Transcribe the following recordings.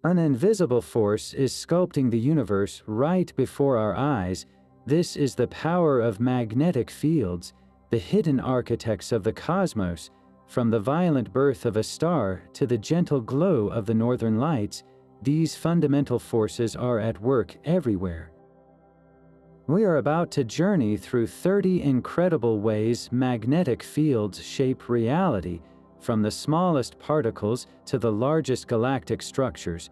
An invisible force is sculpting the universe right before our eyes. This is the power of magnetic fields, the hidden architects of the cosmos. From the violent birth of a star to the gentle glow of the northern lights, these fundamental forces are at work everywhere. We are about to journey through 30 incredible ways magnetic fields shape reality, from the smallest particles to the largest galactic structures.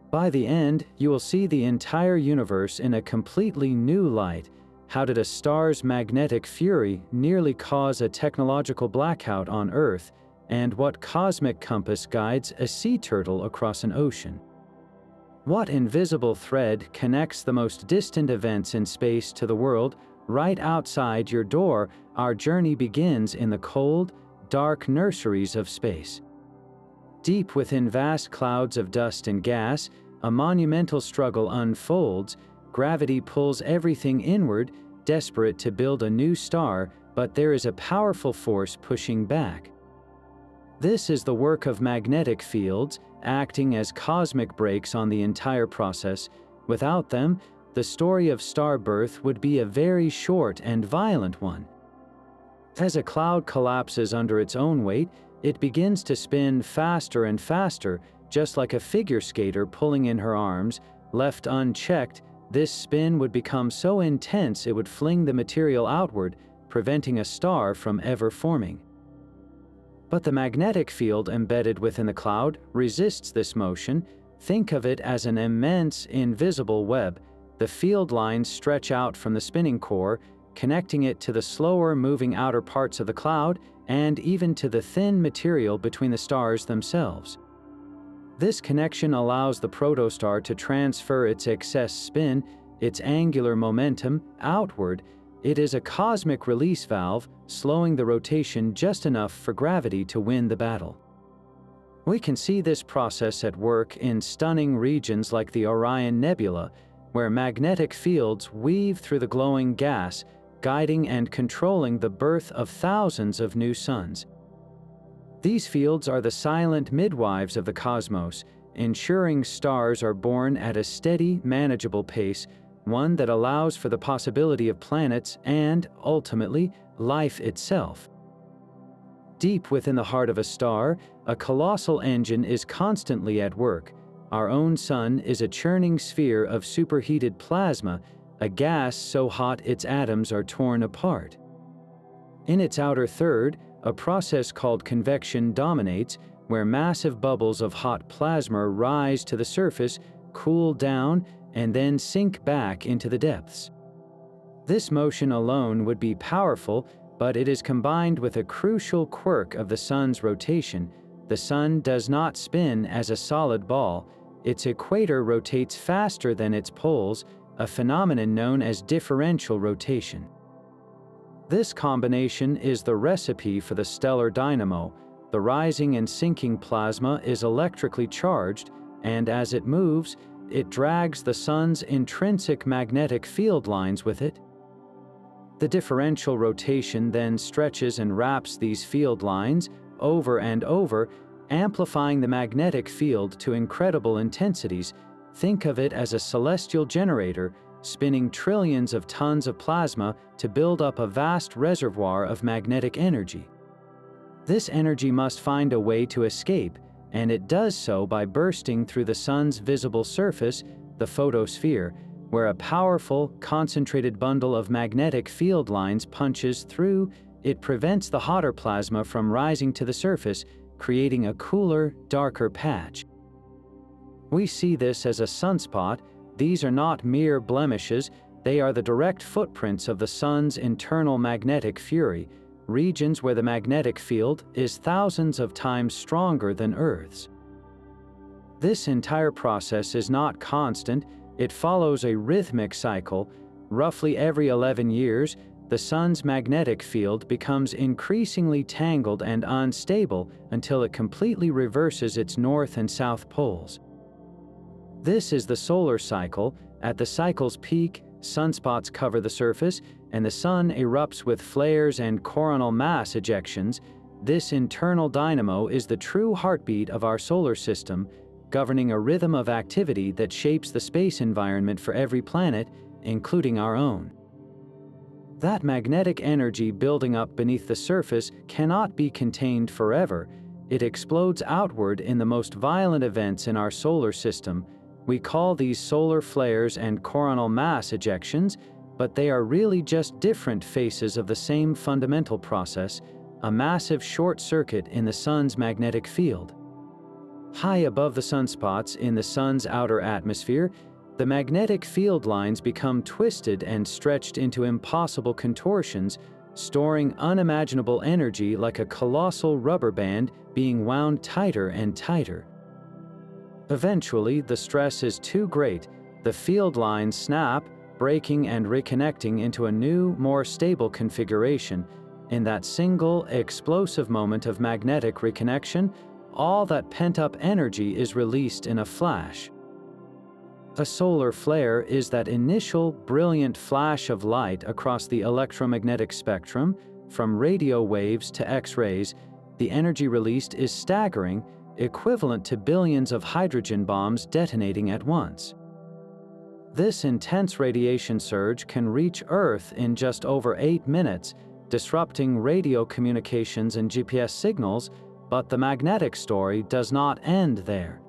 By the end, you will see the entire universe in a completely new light. How did a star's magnetic fury nearly cause a technological blackout on Earth, and what cosmic compass guides a sea turtle across an ocean? What invisible thread connects the most distant events in space to the world right outside your door? Our journey begins in the cold, dark nurseries of space. Deep within vast clouds of dust and gas, a monumental struggle unfolds. Gravity pulls everything inward, desperate to build a new star, but there is a powerful force pushing back. This is the work of magnetic fields, acting as cosmic brakes on the entire process. Without them, the story of star birth would be a very short and violent one. As a cloud collapses under its own weight, it begins to spin faster and faster, just like a figure skater pulling in her arms. Left unchecked, this spin would become so intense it would fling the material outward, preventing a star from ever forming. But the magnetic field embedded within the cloud resists this motion. Think of it as an immense, invisible web. The field lines stretch out from the spinning core, connecting it to the slower-moving outer parts of the cloud and even to the thin material between the stars themselves. This connection allows the protostar to transfer its excess spin, its angular momentum, outward. It is a cosmic release valve, slowing the rotation just enough for gravity to win the battle. We can see this process at work in stunning regions like the Orion Nebula, where magnetic fields weave through the glowing gas, guiding and controlling the birth of thousands of new suns. These fields are the silent midwives of the cosmos, ensuring stars are born at a steady, manageable pace, one that allows for the possibility of planets and, ultimately, life itself. Deep within the heart of a star, a colossal engine is constantly at work. Our own sun is a churning sphere of superheated plasma, a gas so hot its atoms are torn apart. In its outer third, a process called convection dominates, where massive bubbles of hot plasma rise to the surface, cool down, and then sink back into the depths. This motion alone would be powerful, but it is combined with a crucial quirk of the sun's rotation. The sun does not spin as a solid ball. Its equator rotates faster than its poles, a phenomenon known as differential rotation. This combination is the recipe for the stellar dynamo. The rising and sinking plasma is electrically charged, and as it moves, it drags the sun's intrinsic magnetic field lines with it. The differential rotation then stretches and wraps these field lines over and over, amplifying the magnetic field to incredible intensities. Think of it as a celestial generator, spinning trillions of tons of plasma to build up a vast reservoir of magnetic energy. This energy must find a way to escape, and it does so by bursting through the sun's visible surface, the photosphere, where a powerful, concentrated bundle of magnetic field lines punches through. It prevents the hotter plasma from rising to the surface, creating a cooler, darker patch. We see this as a sunspot. These are not mere blemishes, they are the direct footprints of the sun's internal magnetic fury, regions where the magnetic field is thousands of times stronger than Earth's. This entire process is not constant, it follows a rhythmic cycle. Roughly every 11 years, the sun's magnetic field becomes increasingly tangled and unstable until it completely reverses its north and south poles. This is the solar cycle. At the cycle's peak, sunspots cover the surface, and the sun erupts with flares and coronal mass ejections. This internal dynamo is the true heartbeat of our solar system. governing a rhythm of activity that shapes the space environment for every planet, including our own. That magnetic energy building up beneath the surface cannot be contained forever. It explodes outward in the most violent events in our solar system. We call these solar flares and coronal mass ejections, but they are really just different faces of the same fundamental process, a massive short circuit in the sun's magnetic field. High above the sunspots in the sun's outer atmosphere, the magnetic field lines become twisted and stretched into impossible contortions, storing unimaginable energy like a colossal rubber band being wound tighter and tighter. Eventually, the stress is too great. The field lines snap, breaking and reconnecting into a new, more stable configuration. In that single, explosive moment of magnetic reconnection, all that pent-up energy is released in a flash. A solar flare is that initial, brilliant flash of light across the electromagnetic spectrum, from radio waves to X-rays. The energy released is staggering, equivalent to billions of hydrogen bombs detonating at once. This intense radiation surge can reach Earth in just over 8 minutes, disrupting radio communications and GPS signals, but the magnetic story does not end there.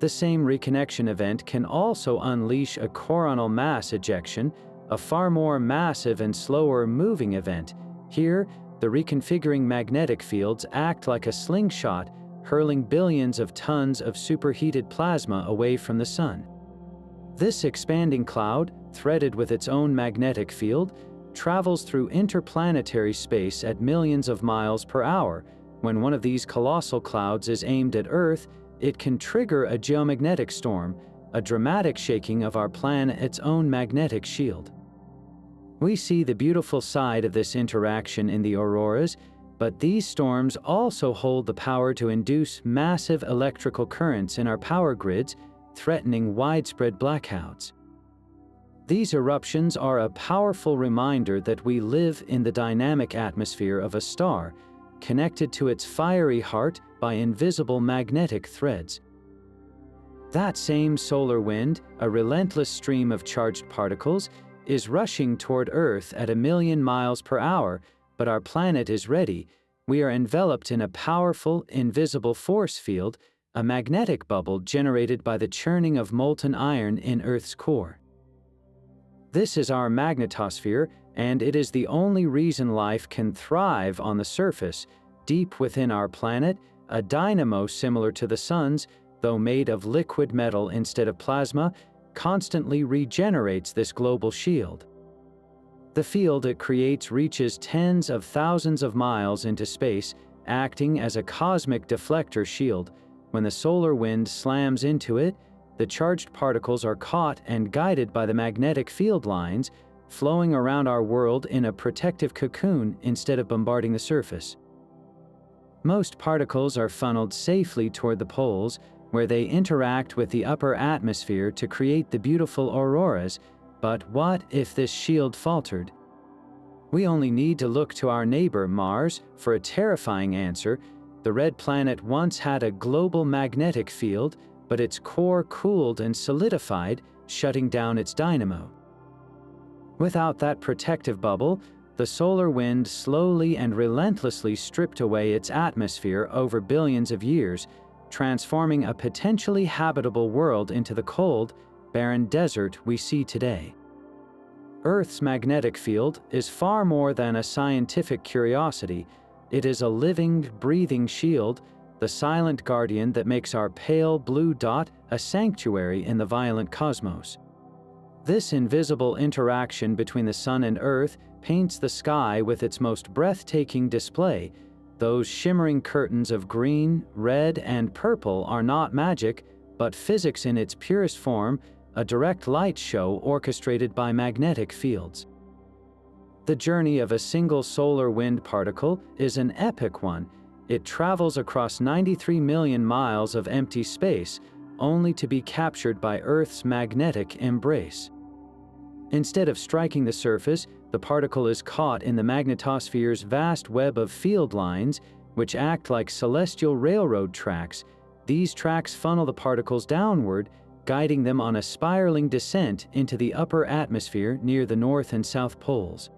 The same reconnection event can also unleash a coronal mass ejection, a far more massive and slower moving event. Here, the reconfiguring magnetic fields act like a slingshot, hurling billions of tons of superheated plasma away from the sun. This expanding cloud, threaded with its own magnetic field, travels through interplanetary space at millions of miles per hour. When one of these colossal clouds is aimed at Earth, it can trigger a geomagnetic storm, a dramatic shaking of our planet's own magnetic shield. We see the beautiful side of this interaction in the auroras, but these storms also hold the power to induce massive electrical currents in our power grids, threatening widespread blackouts. These eruptions are a powerful reminder that we live in the dynamic atmosphere of a star, connected to its fiery heart by invisible magnetic threads. That same solar wind, a relentless stream of charged particles, is rushing toward Earth at 1,000,000 miles per hour, but our planet is ready. We are enveloped in a powerful, invisible force field, a magnetic bubble generated by the churning of molten iron in Earth's core. This is our magnetosphere, and it is the only reason life can thrive on the surface. Deep within our planet, a dynamo similar to the sun's, though made of liquid metal instead of plasma, constantly regenerates this global shield. The field it creates reaches tens of thousands of miles into space, acting as a cosmic deflector shield. When the solar wind slams into it, the charged particles are caught and guided by the magnetic field lines, flowing around our world in a protective cocoon instead of bombarding the surface. Most particles are funneled safely toward the poles, where they interact with the upper atmosphere to create the beautiful auroras. But what if this shield faltered? We only need to look to our neighbor Mars for a terrifying answer. The red planet once had a global magnetic field, but its core cooled and solidified, shutting down its dynamo. Without that protective bubble, the solar wind slowly and relentlessly stripped away its atmosphere over billions of years, transforming a potentially habitable world into the cold, barren desert we see today. Earth's magnetic field is far more than a scientific curiosity. It is a living, breathing shield, the silent guardian that makes our pale blue dot a sanctuary in the violent cosmos. This invisible interaction between the sun and Earth paints the sky with its most breathtaking display. Those shimmering curtains of green, red, and purple are not magic, but physics in its purest form, a direct light show orchestrated by magnetic fields. The journey of a single solar wind particle is an epic one. It travels across 93 million miles of empty space, only to be captured by Earth's magnetic embrace. Instead of striking the surface, the particle is caught in the magnetosphere's vast web of field lines, which act like celestial railroad tracks. These tracks funnel the particles downward, guiding them on a spiraling descent into the upper atmosphere near the North and South poles.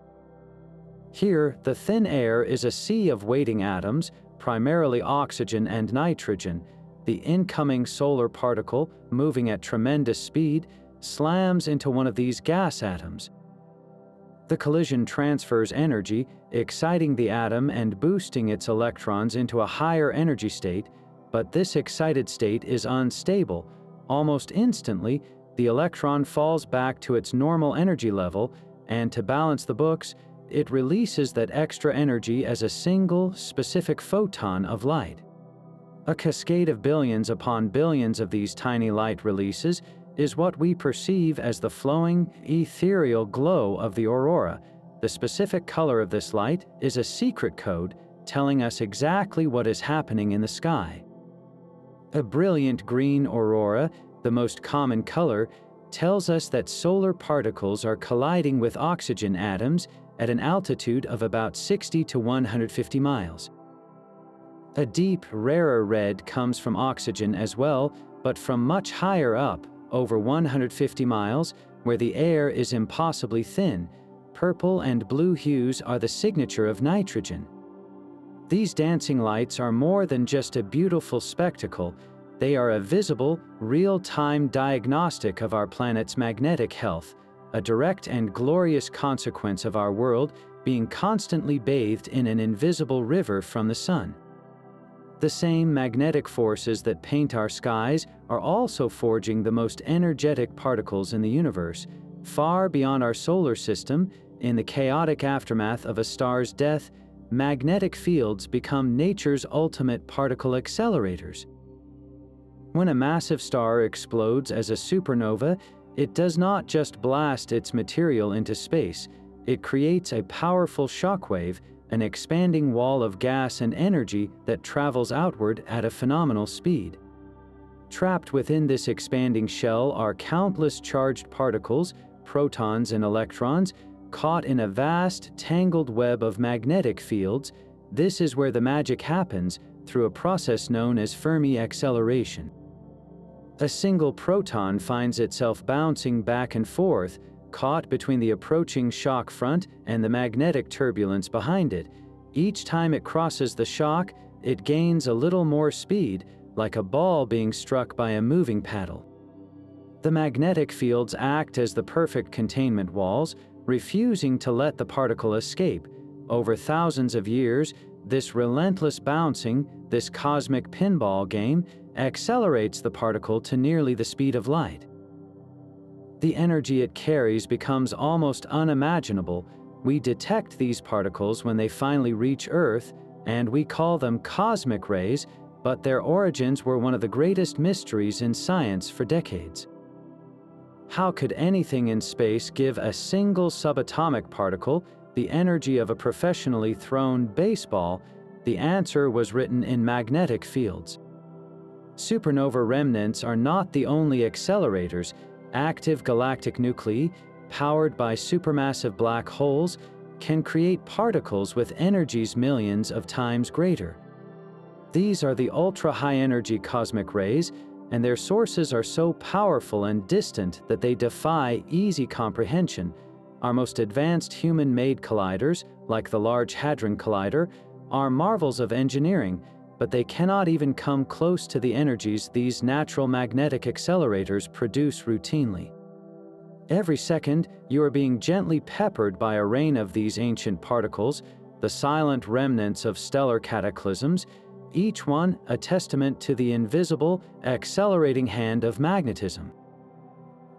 Here, the thin air is a sea of waiting atoms, primarily oxygen and nitrogen. The incoming solar particle, moving at tremendous speed, slams into one of these gas atoms. The collision transfers energy, exciting the atom and boosting its electrons into a higher energy state, but this excited state is unstable. Almost instantly, the electron falls back to its normal energy level, and to balance the books, it releases that extra energy as a single, specific photon of light. A cascade of billions upon billions of these tiny light releases is what we perceive as the flowing, ethereal glow of the aurora. The specific color of this light is a secret code telling us exactly what is happening in the sky. A brilliant green aurora, the most common color, tells us that solar particles are colliding with oxygen atoms at an altitude of about 60 to 150 miles. A deep, rarer red comes from oxygen as well, but from much higher up, over 150 miles, where the air is impossibly thin. Purple and blue hues are the signature of nitrogen. These dancing lights are more than just a beautiful spectacle. They are a visible, real-time diagnostic of our planet's magnetic health, a direct and glorious consequence of our world being constantly bathed in an invisible river from the sun. The same magnetic forces that paint our skies are also forging the most energetic particles in the universe. Far beyond our solar system, in the chaotic aftermath of a star's death, magnetic fields become nature's ultimate particle accelerators. When a massive star explodes as a supernova, it does not just blast its material into space, it creates a powerful shockwave, an expanding wall of gas and energy that travels outward at a phenomenal speed. Trapped within this expanding shell are countless charged particles, protons and electrons, caught in a vast, tangled web of magnetic fields. This is where the magic happens, through a process known as Fermi acceleration. A single proton finds itself bouncing back and forth, caught between the approaching shock front and the magnetic turbulence behind it. Each time it crosses the shock, it gains a little more speed, like a ball being struck by a moving paddle. The magnetic fields act as the perfect containment walls, refusing to let the particle escape. Over thousands of years, this relentless bouncing, this cosmic pinball game, accelerates the particle to nearly the speed of light. The energy it carries becomes almost unimaginable. We detect these particles when they finally reach Earth, and we call them cosmic rays, but their origins were one of the greatest mysteries in science for decades. How could anything in space give a single subatomic particle the energy of a professionally thrown baseball? The answer was written in magnetic fields. Supernova remnants are not the only accelerators. Active galactic nuclei, powered by supermassive black holes, can create particles with energies millions of times greater. These are the ultra-high-energy cosmic rays, and their sources are so powerful and distant that they defy easy comprehension. Our most advanced human-made colliders, like the Large Hadron Collider, are marvels of engineering, but they cannot even come close to the energies these natural magnetic accelerators produce routinely. Every second, you are being gently peppered by a rain of these ancient particles, the silent remnants of stellar cataclysms, each one a testament to the invisible, accelerating hand of magnetism.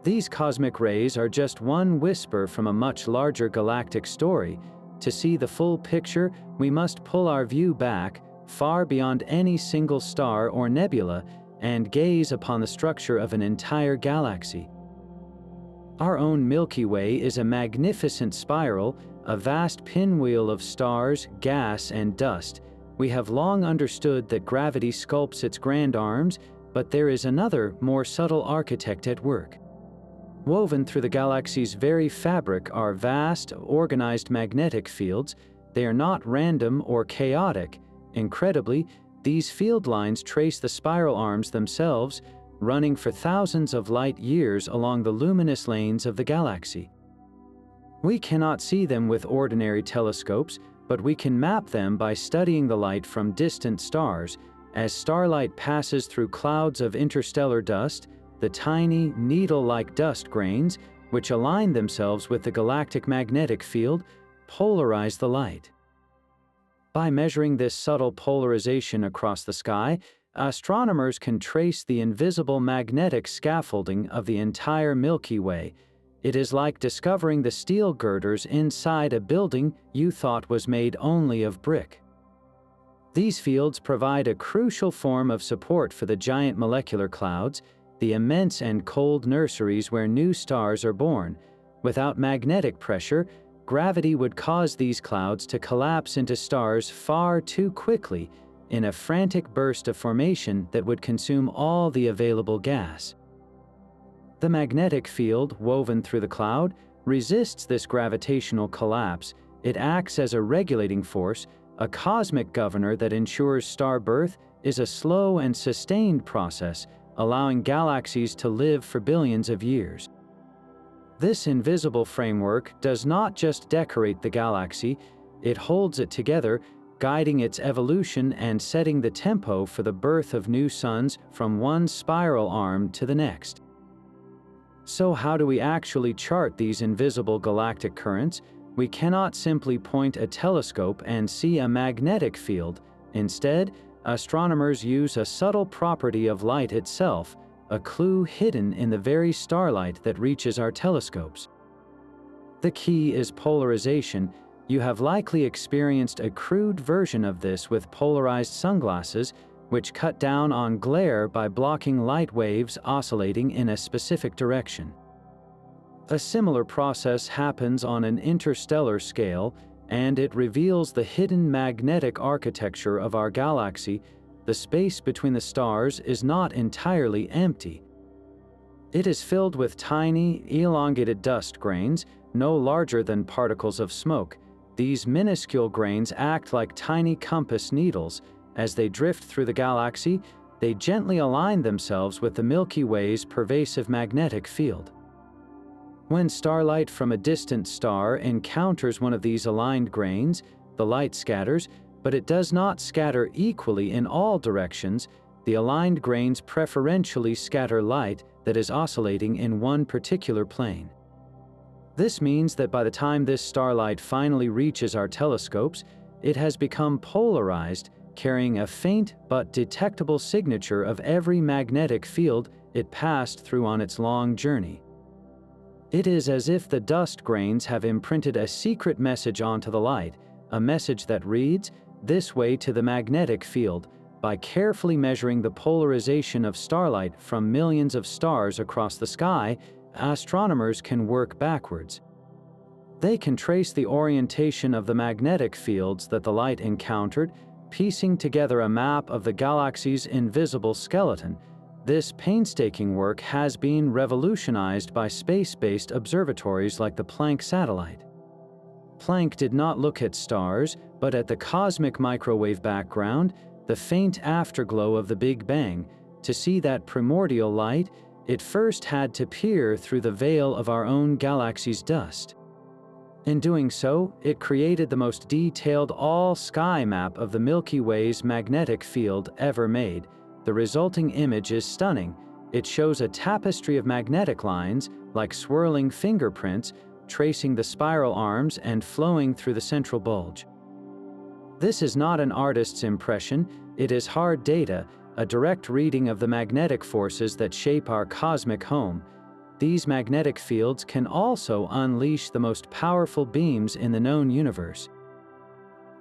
These cosmic rays are just one whisper from a much larger galactic story. To see the full picture, we must pull our view back, far beyond any single star or nebula, and gaze upon the structure of an entire galaxy. Our own Milky Way is a magnificent spiral, a vast pinwheel of stars, gas, and dust. We have long understood that gravity sculpts its grand arms, but there is another, more subtle architect at work. Woven through the galaxy's very fabric are vast, organized magnetic fields. They are not random or chaotic. Incredibly, These field lines trace the spiral arms themselves, running for thousands of light years along the luminous lanes of the galaxy. We cannot see them with ordinary telescopes, but we can map them by studying the light from distant stars. As starlight passes through clouds of interstellar dust, the tiny, needle-like dust grains, which align themselves with the galactic magnetic field, polarize the light. By measuring this subtle polarization across the sky, astronomers can trace the invisible magnetic scaffolding of the entire Milky Way. It is like discovering the steel girders inside a building you thought was made only of brick. These fields provide a crucial form of support for the giant molecular clouds, the immense and cold nurseries where new stars are born. Without magnetic pressure, gravity would cause these clouds to collapse into stars far too quickly in a frantic burst of formation that would consume all the available gas. The magnetic field woven through the cloud resists this gravitational collapse. It acts as a regulating force, a cosmic governor that ensures star birth is a slow and sustained process, allowing galaxies to live for billions of years. This invisible framework does not just decorate the galaxy, it holds it together, guiding its evolution and setting the tempo for the birth of new suns from one spiral arm to the next. So how do we actually chart these invisible galactic currents? We cannot simply point a telescope and see a magnetic field. Instead, astronomers use a subtle property of light itself, a clue hidden in the very starlight that reaches our telescopes. The key is polarization. You have likely experienced a crude version of this with polarized sunglasses, which cut down on glare by blocking light waves oscillating in a specific direction. A similar process happens on an interstellar scale, and it reveals the hidden magnetic architecture of our galaxy. The space between the stars is not entirely empty. It is filled with tiny, elongated dust grains, no larger than particles of smoke. These minuscule grains act like tiny compass needles. As they drift through the galaxy, they gently align themselves with the Milky Way's pervasive magnetic field. When starlight from a distant star encounters one of these aligned grains, the light scatters, but it does not scatter equally in all directions. The aligned grains preferentially scatter light that is oscillating in one particular plane. This means that by the time this starlight finally reaches our telescopes, it has become polarized, carrying a faint but detectable signature of every magnetic field it passed through on its long journey. It is as if the dust grains have imprinted a secret message onto the light, a message that reads, "This way to the magnetic field." By carefully measuring the polarization of starlight from millions of stars across the sky, astronomers can work backwards. They can trace the orientation of the magnetic fields that the light encountered, piecing together a map of the galaxy's invisible skeleton. This painstaking work has been revolutionized by space-based observatories like the Planck satellite. Planck did not look at stars, but at the cosmic microwave background, the faint afterglow of the Big Bang. To see that primordial light, it first had to peer through the veil of our own galaxy's dust. In doing so, it created the most detailed all-sky map of the Milky Way's magnetic field ever made. The resulting image is stunning. It shows a tapestry of magnetic lines, like swirling fingerprints, tracing the spiral arms and flowing through the central bulge. This is not an artist's impression, it is hard data, a direct reading of the magnetic forces that shape our cosmic home. These magnetic fields can also unleash the most powerful beams in the known universe.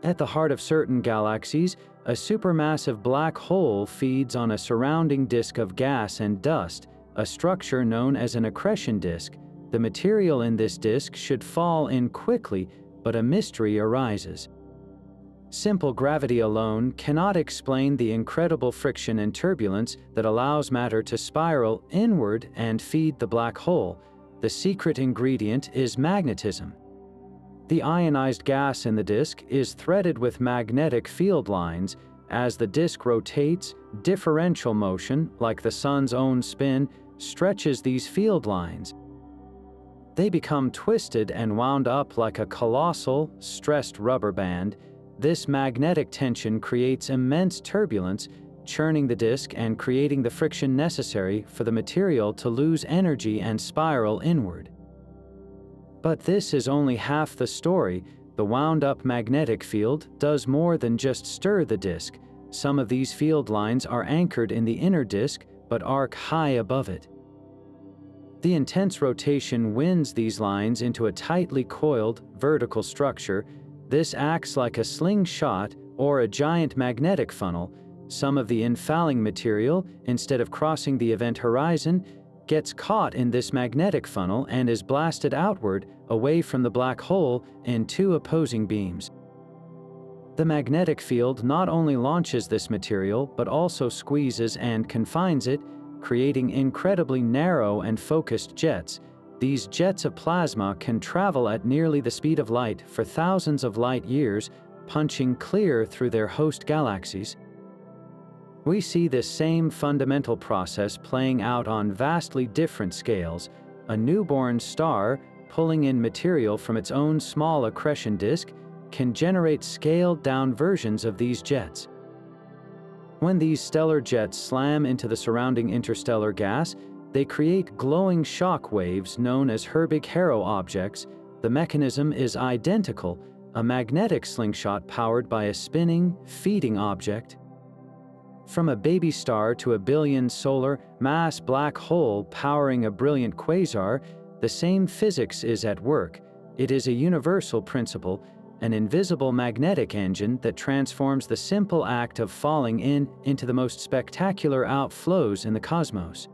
At the heart of certain galaxies, a supermassive black hole feeds on a surrounding disk of gas and dust, a structure known as an accretion disk. The material in this disk should fall in quickly, but a mystery arises. Simple gravity alone cannot explain the incredible friction and turbulence that allows matter to spiral inward and feed the black hole. The secret ingredient is magnetism. The ionized gas in the disk is threaded with magnetic field lines. As the disk rotates, differential motion, like the sun's own spin, stretches these field lines. They become twisted and wound up like a colossal, stressed rubber band. This magnetic tension creates immense turbulence, churning the disk and creating the friction necessary for the material to lose energy and spiral inward. But this is only half the story. The wound-up magnetic field does more than just stir the disk. Some of these field lines are anchored in the inner disk, but arc high above it. The intense rotation winds these lines into a tightly coiled, vertical structure. This acts like a slingshot or a giant magnetic funnel. Some of the infalling material, instead of crossing the event horizon, gets caught in this magnetic funnel and is blasted outward, away from the black hole, in two opposing beams. The magnetic field not only launches this material, but also squeezes and confines it, creating incredibly narrow and focused jets. These jets of plasma can travel at nearly the speed of light for thousands of light years, punching clear through their host galaxies. We see this same fundamental process playing out on vastly different scales. A newborn star, pulling in material from its own small accretion disk, can generate scaled-down versions of these jets. When these stellar jets slam into the surrounding interstellar gas, they create glowing shock waves known as Herbig-Haro objects. The mechanism is identical, a magnetic slingshot powered by a spinning, feeding object. From a baby star to a billion solar mass black hole powering a brilliant quasar, the same physics is at work. It is a universal principle, an invisible magnetic engine that transforms the simple act of falling into the most spectacular outflows in the cosmos.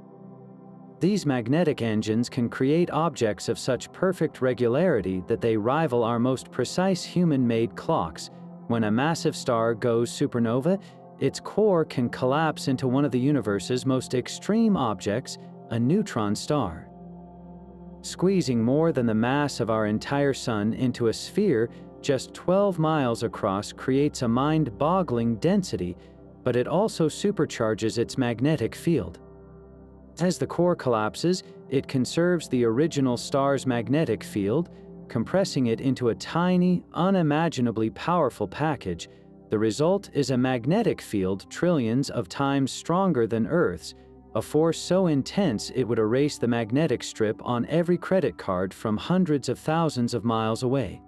These magnetic engines can create objects of such perfect regularity that they rival our most precise human-made clocks. When a massive star goes supernova, its core can collapse into one of the universe's most extreme objects, a neutron star. Squeezing more than the mass of our entire sun into a sphere just 12 miles across creates a mind-boggling density, but it also supercharges its magnetic field. As the core collapses, it conserves the original star's magnetic field, compressing it into a tiny, unimaginably powerful package. The result is a magnetic field trillions of times stronger than Earth's, a force so intense it would erase the magnetic strip on every credit card from hundreds of thousands of miles away.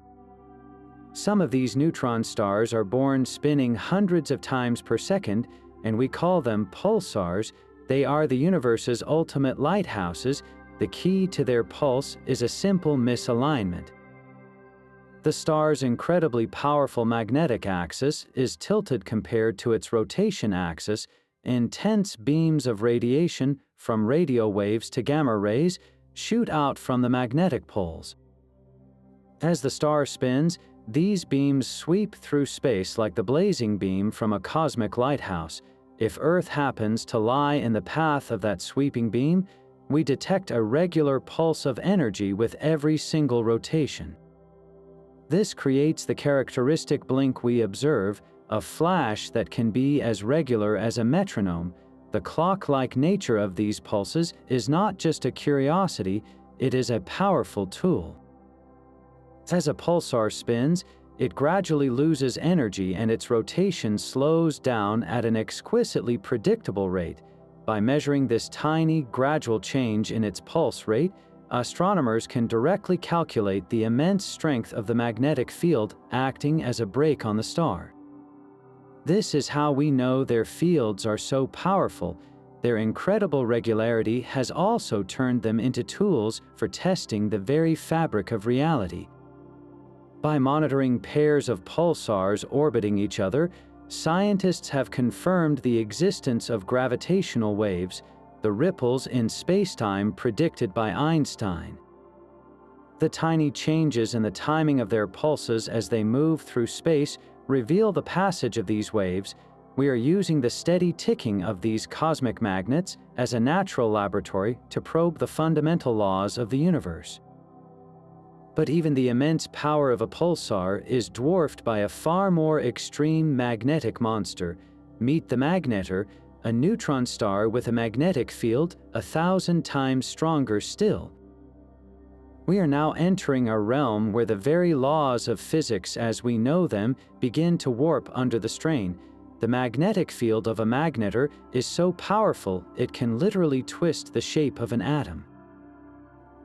Some of these neutron stars are born spinning hundreds of times per second, and we call them pulsars. They are the universe's ultimate lighthouses. The key to their pulse is a simple misalignment. The star's incredibly powerful magnetic axis is tilted compared to its rotation axis. Intense beams of radiation, from radio waves to gamma rays, shoot out from the magnetic poles. As the star spins, these beams sweep through space like the blazing beam from a cosmic lighthouse. If Earth happens to lie in the path of that sweeping beam, we detect a regular pulse of energy with every single rotation. This creates the characteristic blink we observe, a flash that can be as regular as a metronome. The clock-like nature of these pulses is not just a curiosity, it is a powerful tool. As a pulsar spins, it gradually loses energy and its rotation slows down at an exquisitely predictable rate. By measuring this tiny, gradual change in its pulse rate, astronomers can directly calculate the immense strength of the magnetic field acting as a brake on the star. This is how we know their fields are so powerful. Their incredible regularity has also turned them into tools for testing the very fabric of reality. By monitoring pairs of pulsars orbiting each other, scientists have confirmed the existence of gravitational waves, the ripples in spacetime predicted by Einstein. The tiny changes in the timing of their pulses as they move through space reveal the passage of these waves. We are using the steady ticking of these cosmic magnets as a natural laboratory to probe the fundamental laws of the universe. But even the immense power of a pulsar is dwarfed by a far more extreme magnetic monster. Meet the magnetar, a neutron star with a magnetic field 1,000 times stronger still. We are now entering a realm where the very laws of physics as we know them begin to warp under the strain. The magnetic field of a magnetar is so powerful it can literally twist the shape of an atom.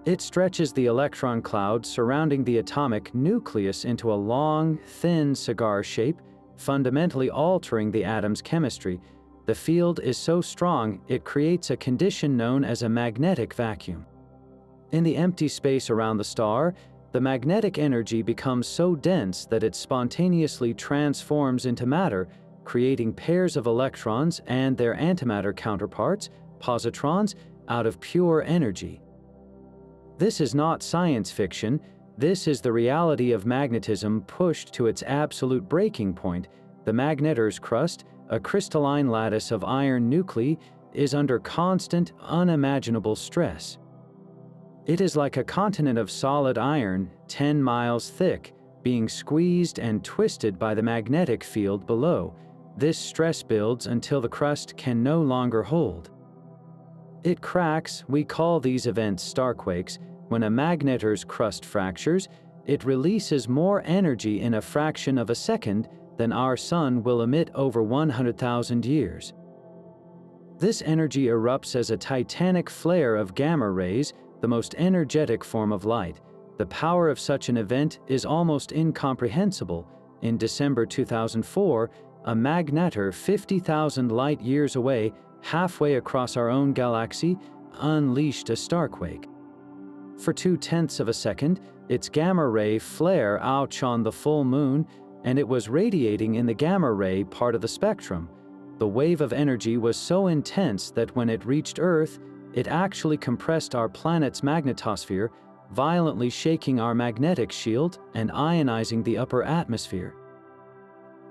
It stretches the electron cloud surrounding the atomic nucleus into a long, thin cigar shape, fundamentally altering the atom's chemistry. The field is so strong it creates a condition known as a magnetic vacuum. In the empty space around the star, the magnetic energy becomes so dense that it spontaneously transforms into matter, creating pairs of electrons and their antimatter counterparts, positrons, out of pure energy. This is not science fiction. This is the reality of magnetism pushed to its absolute breaking point. The magnetar's crust, a crystalline lattice of iron nuclei, is under constant, unimaginable stress. It is like a continent of solid iron, 10 miles thick, being squeezed and twisted by the magnetic field below. This stress builds until the crust can no longer hold. It cracks. We call these events starquakes. When a magnetar's crust fractures, it releases more energy in a fraction of a second than our sun will emit over 100,000 years. This energy erupts as a titanic flare of gamma rays, the most energetic form of light. The power of such an event is almost incomprehensible. In December 2004, a magnetar 50,000 light-years away, halfway across our own galaxy, unleashed a starquake. For 0.2 of a second, its gamma-ray flare outshone the full moon, and it was radiating in the gamma-ray part of the spectrum. The wave of energy was so intense that when it reached Earth, it actually compressed our planet's magnetosphere, violently shaking our magnetic shield and ionizing the upper atmosphere.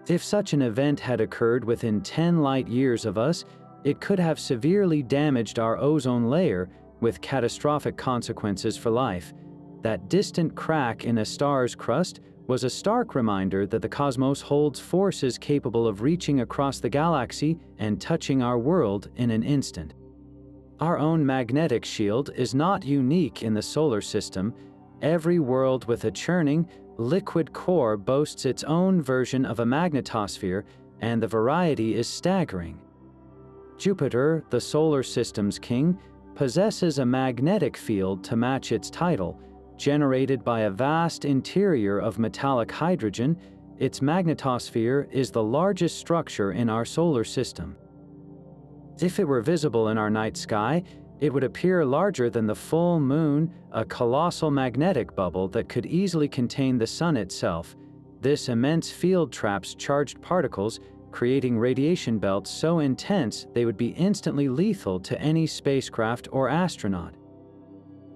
If such an event had occurred within 10 light-years of us, it could have severely damaged our ozone layer, with catastrophic consequences for life. That distant crack in a star's crust was a stark reminder that the cosmos holds forces capable of reaching across the galaxy and touching our world in an instant. Our own magnetic shield is not unique in the solar system. Every world with a churning, liquid core boasts its own version of a magnetosphere, and the variety is staggering. Jupiter, the solar system's king, possesses a magnetic field to match its title. Generated by a vast interior of metallic hydrogen, its magnetosphere is the largest structure in our solar system. If it were visible in our night sky, it would appear larger than the full moon, a colossal magnetic bubble that could easily contain the sun itself. This immense field traps charged particles, creating radiation belts so intense they would be instantly lethal to any spacecraft or astronaut.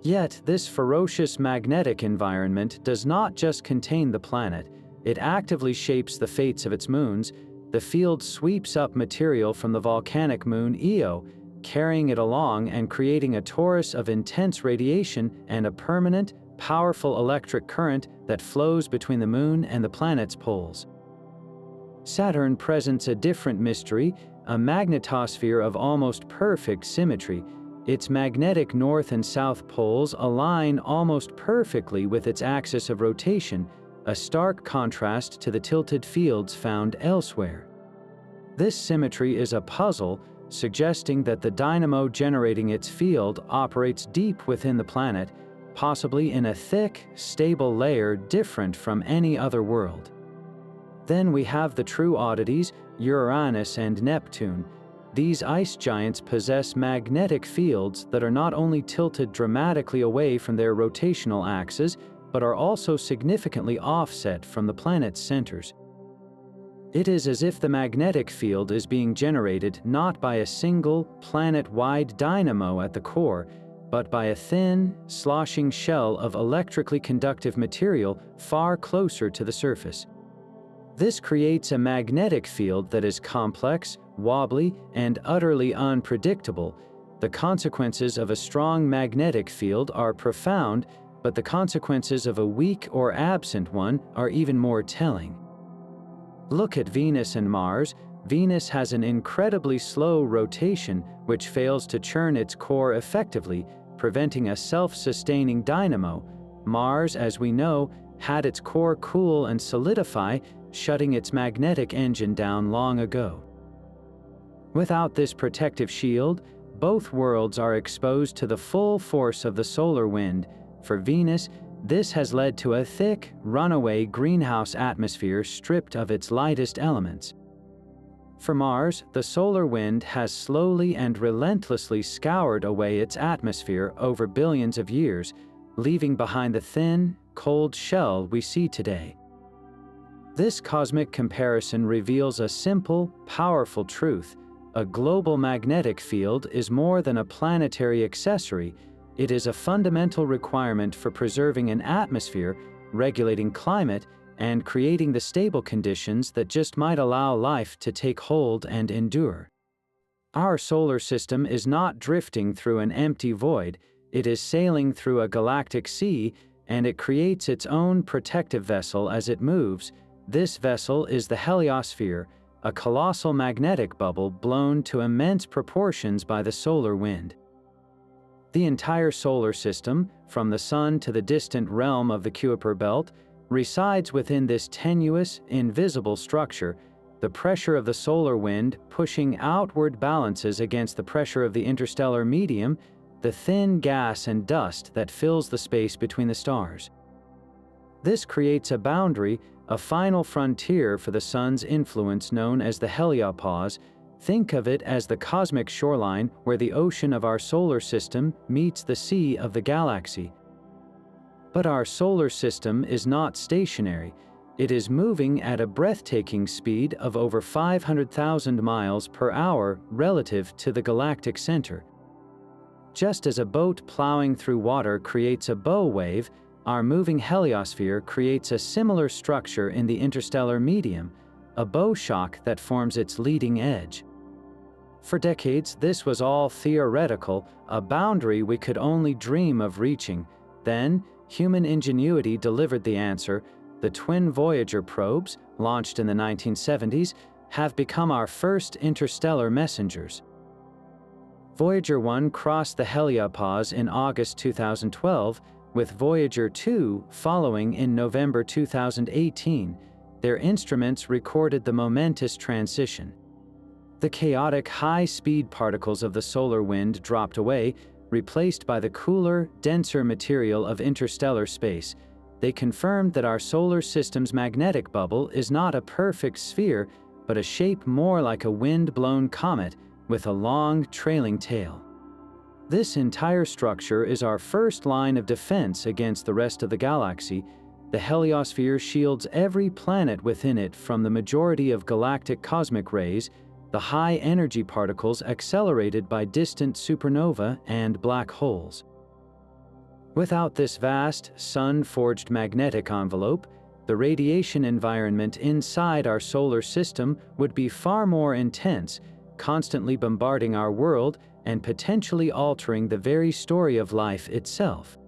Yet, this ferocious magnetic environment does not just contain the planet. It actively shapes the fates of its moons. The field sweeps up material from the volcanic moon Io, carrying it along and creating a torus of intense radiation and a permanent, powerful electric current that flows between the moon and the planet's poles. Saturn presents a different mystery, a magnetosphere of almost perfect symmetry. Its magnetic north and south poles align almost perfectly with its axis of rotation, a stark contrast to the tilted fields found elsewhere. This symmetry is a puzzle, suggesting that the dynamo generating its field operates deep within the planet, possibly in a thick, stable layer different from any other world. Then we have the true oddities, Uranus and Neptune. These ice giants possess magnetic fields that are not only tilted dramatically away from their rotational axes, but are also significantly offset from the planet's centers. It is as if the magnetic field is being generated not by a single, planet-wide dynamo at the core, but by a thin, sloshing shell of electrically conductive material far closer to the surface. This creates a magnetic field that is complex, wobbly, and utterly unpredictable. The consequences of a strong magnetic field are profound, but the consequences of a weak or absent one are even more telling. Look at Venus and Mars. Venus has an incredibly slow rotation which fails to churn its core effectively, preventing a self-sustaining dynamo. Mars, as we know, had its core cool and solidify, shutting its magnetic engine down long ago. Without this protective shield, both worlds are exposed to the full force of the solar wind. For Venus, this has led to a thick, runaway greenhouse atmosphere stripped of its lightest elements. For Mars, the solar wind has slowly and relentlessly scoured away its atmosphere over billions of years, leaving behind the thin, cold shell we see today. This cosmic comparison reveals a simple, powerful truth. A global magnetic field is more than a planetary accessory. It is a fundamental requirement for preserving an atmosphere, regulating climate, and creating the stable conditions that just might allow life to take hold and endure. Our solar system is not drifting through an empty void. It is sailing through a galactic sea, and it creates its own protective vessel as it moves. This vessel is the heliosphere, a colossal magnetic bubble blown to immense proportions by the solar wind. The entire solar system, from the Sun to the distant realm of the Kuiper Belt, resides within this tenuous, invisible structure. The pressure of the solar wind pushing outward balances against the pressure of the interstellar medium, the thin gas and dust that fills the space between the stars. This creates a boundary, a final frontier for the Sun's influence known as the heliopause. Think of it as the cosmic shoreline where the ocean of our solar system meets the sea of the galaxy. But our solar system is not stationary. It is moving at a breathtaking speed of over 500,000 miles per hour relative to the galactic center. Just as a boat plowing through water creates a bow wave, our moving heliosphere creates a similar structure in the interstellar medium, a bow shock that forms its leading edge. For decades, this was all theoretical, a boundary we could only dream of reaching. Then, human ingenuity delivered the answer. The twin Voyager probes, launched in the 1970s, have become our first interstellar messengers. Voyager 1 crossed the heliopause in August 2012, with Voyager 2 following in November 2018. Their instruments recorded the momentous transition. The chaotic high-speed particles of the solar wind dropped away, replaced by the cooler, denser material of interstellar space. They confirmed that our solar system's magnetic bubble is not a perfect sphere, but a shape more like a wind-blown comet with a long, trailing tail. This entire structure is our first line of defense against the rest of the galaxy. The heliosphere shields every planet within it from the majority of galactic cosmic rays, the high-energy particles accelerated by distant supernova and black holes. Without this vast, sun-forged magnetic envelope, the radiation environment inside our solar system would be far more intense, constantly bombarding our world and potentially altering the very story of life itself.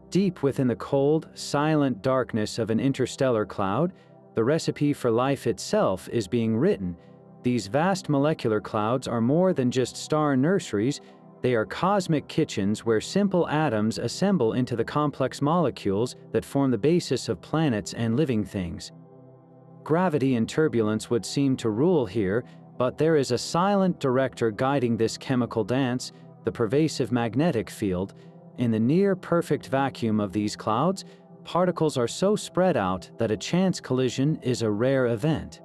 Deep within the cold, silent darkness of an interstellar cloud, the recipe for life itself is being written. These vast molecular clouds are more than just star nurseries. They are cosmic kitchens where simple atoms assemble into the complex molecules that form the basis of planets and living things. Gravity and turbulence would seem to rule here, but there is a silent director guiding this chemical dance, the pervasive magnetic field. In the near-perfect vacuum of these clouds, particles are so spread out that a chance collision is a rare event.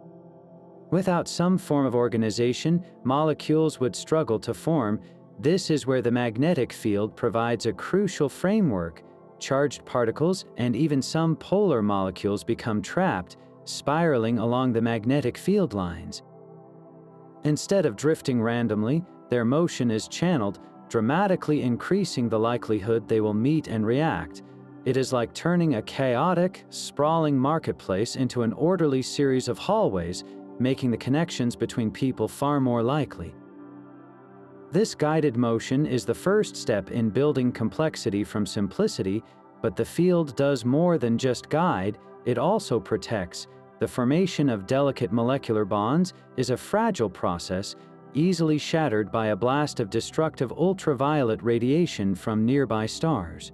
Without some form of organization, molecules would struggle to form. This is where the magnetic field provides a crucial framework. Charged particles and even some polar molecules become trapped, spiraling along the magnetic field lines. Instead of drifting randomly, their motion is channeled, dramatically increasing the likelihood they will meet and react. It is like turning a chaotic, sprawling marketplace into an orderly series of hallways, making the connections between people far more likely. This guided motion is the first step in building complexity from simplicity, but the field does more than just guide, it also protects. The formation of delicate molecular bonds is a fragile process, easily shattered by a blast of destructive ultraviolet radiation from nearby stars.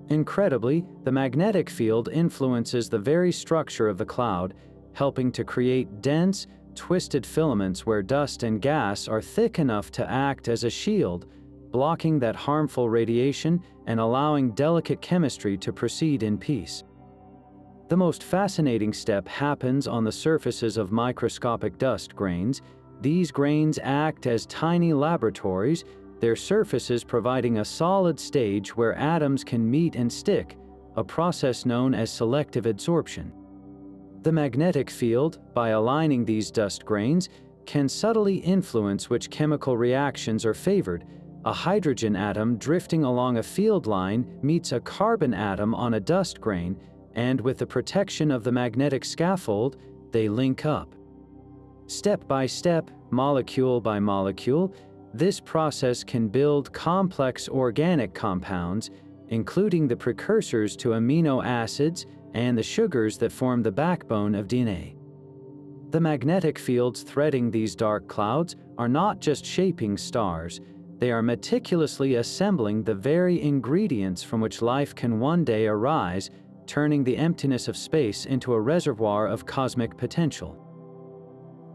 Incredibly, the magnetic field influences the very structure of the cloud, helping to create dense, twisted filaments where dust and gas are thick enough to act as a shield, blocking that harmful radiation and allowing delicate chemistry to proceed in peace. The most fascinating step happens on the surfaces of microscopic dust grains. These grains act as tiny laboratories, their surfaces providing a solid stage where atoms can meet and stick, a process known as selective adsorption. The magnetic field, by aligning these dust grains, can subtly influence which chemical reactions are favored. A hydrogen atom drifting along a field line meets a carbon atom on a dust grain, and with the protection of the magnetic scaffold, they link up. Step by step, molecule by molecule, this process can build complex organic compounds, including the precursors to amino acids and the sugars that form the backbone of DNA. The magnetic fields threading these dark clouds are not just shaping stars, they are meticulously assembling the very ingredients from which life can one day arise, turning the emptiness of space into a reservoir of cosmic potential.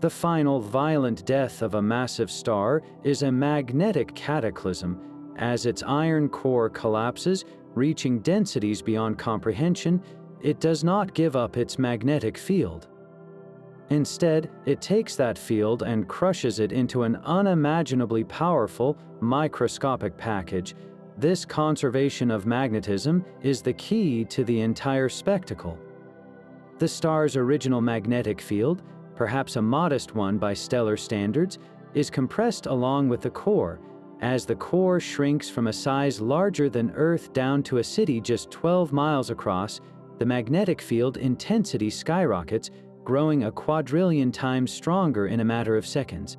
The final violent death of a massive star is a magnetic cataclysm. As its iron core collapses, reaching densities beyond comprehension, it does not give up its magnetic field. Instead, it takes that field and crushes it into an unimaginably powerful, microscopic package. This conservation of magnetism is the key to the entire spectacle. The star's original magnetic field, perhaps a modest one by stellar standards, is compressed along with the core. As the core shrinks from a size larger than Earth down to a city just 12 miles across, the magnetic field intensity skyrockets, growing a quadrillion times stronger in a matter of seconds.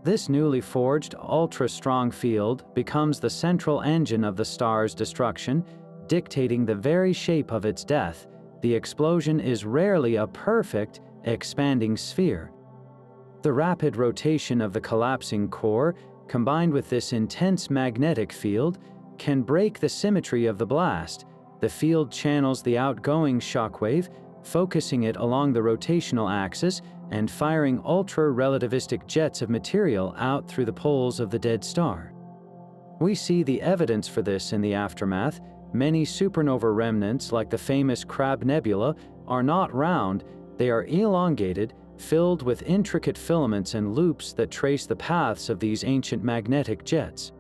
This newly forged, ultra-strong field becomes the central engine of the star's destruction, dictating the very shape of its death. The explosion is rarely a perfect, expanding sphere. The rapid rotation of the collapsing core, combined with this intense magnetic field, can break the symmetry of the blast. The field channels the outgoing shockwave, focusing it along the rotational axis and firing ultra-relativistic jets of material out through the poles of the dead star. We see the evidence for this in the aftermath. Many supernova remnants, like the famous Crab Nebula, are not round, they are elongated, filled with intricate filaments and loops that trace the paths of these ancient magnetic jets.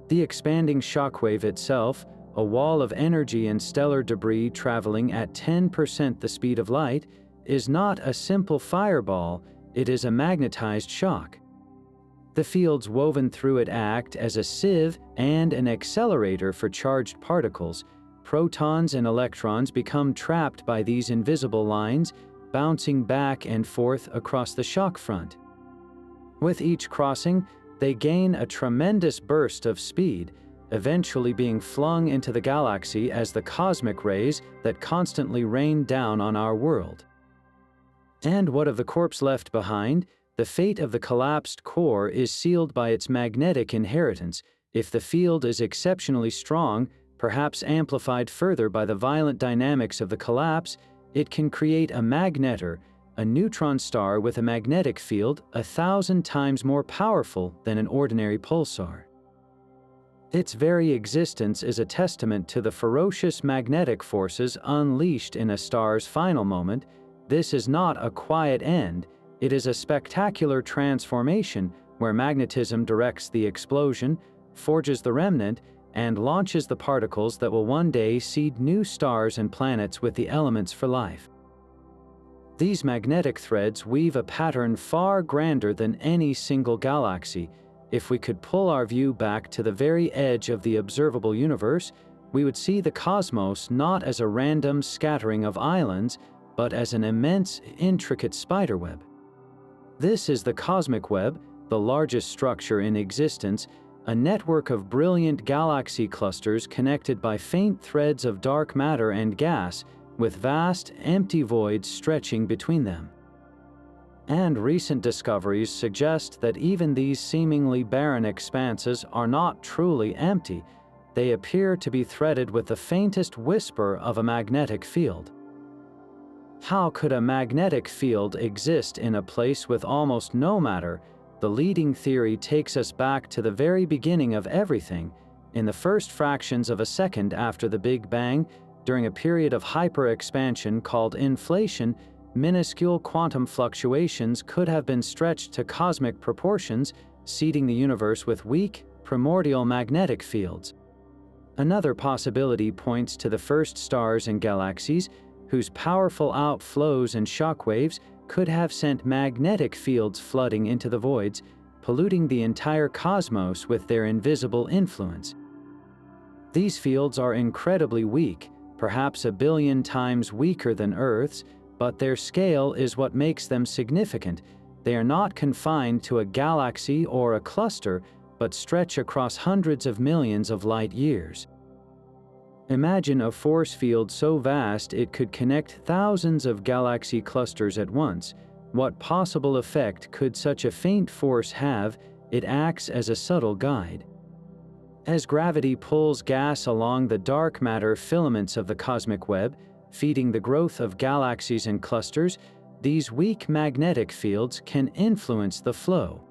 The expanding shockwave itself, a wall of energy and stellar debris traveling at 10% the speed of light, is not a simple fireball, it is a magnetized shock. The fields woven through it act as a sieve and an accelerator for charged particles. Protons and electrons become trapped by these invisible lines, bouncing back and forth across the shock front. With each crossing, they gain a tremendous burst of speed, eventually being flung into the galaxy as the cosmic rays that constantly rain down on our world. And what of the corpse left behind? The fate of the collapsed core is sealed by its magnetic inheritance. If the field is exceptionally strong, perhaps amplified further by the violent dynamics of the collapse, it can create a magnetar, a neutron star with a magnetic field 1,000 times more powerful than an ordinary pulsar. Its very existence is a testament to the ferocious magnetic forces unleashed in a star's final moment. This is not a quiet end, it is a spectacular transformation where magnetism directs the explosion, forges the remnant, and launches the particles that will one day seed new stars and planets with the elements for life. These magnetic threads weave a pattern far grander than any single galaxy. If we could pull our view back to the very edge of the observable universe, we would see the cosmos not as a random scattering of islands, but as an immense, intricate spiderweb. This is the cosmic web, the largest structure in existence, a network of brilliant galaxy clusters connected by faint threads of dark matter and gas, with vast, empty voids stretching between them. And recent discoveries suggest that even these seemingly barren expanses are not truly empty. They appear to be threaded with the faintest whisper of a magnetic field. How could a magnetic field exist in a place with almost no matter? The leading theory takes us back to the very beginning of everything, in the first fractions of a second after the Big Bang, during a period of hyper-expansion called inflation. Minuscule quantum fluctuations could have been stretched to cosmic proportions, seeding the universe with weak, primordial magnetic fields. Another possibility points to the first stars and galaxies, whose powerful outflows and shockwaves could have sent magnetic fields flooding into the voids, polluting the entire cosmos with their invisible influence. These fields are incredibly weak, perhaps 1 billion times weaker than Earth's, but their scale is what makes them significant. They are not confined to a galaxy or a cluster, but stretch across hundreds of millions of light years. Imagine a force field so vast it could connect thousands of galaxy clusters at once. What possible effect could such a faint force have? It acts as a subtle guide. As gravity pulls gas along the dark matter filaments of the cosmic web, feeding the growth of galaxies and clusters, these weak magnetic fields can influence the flow.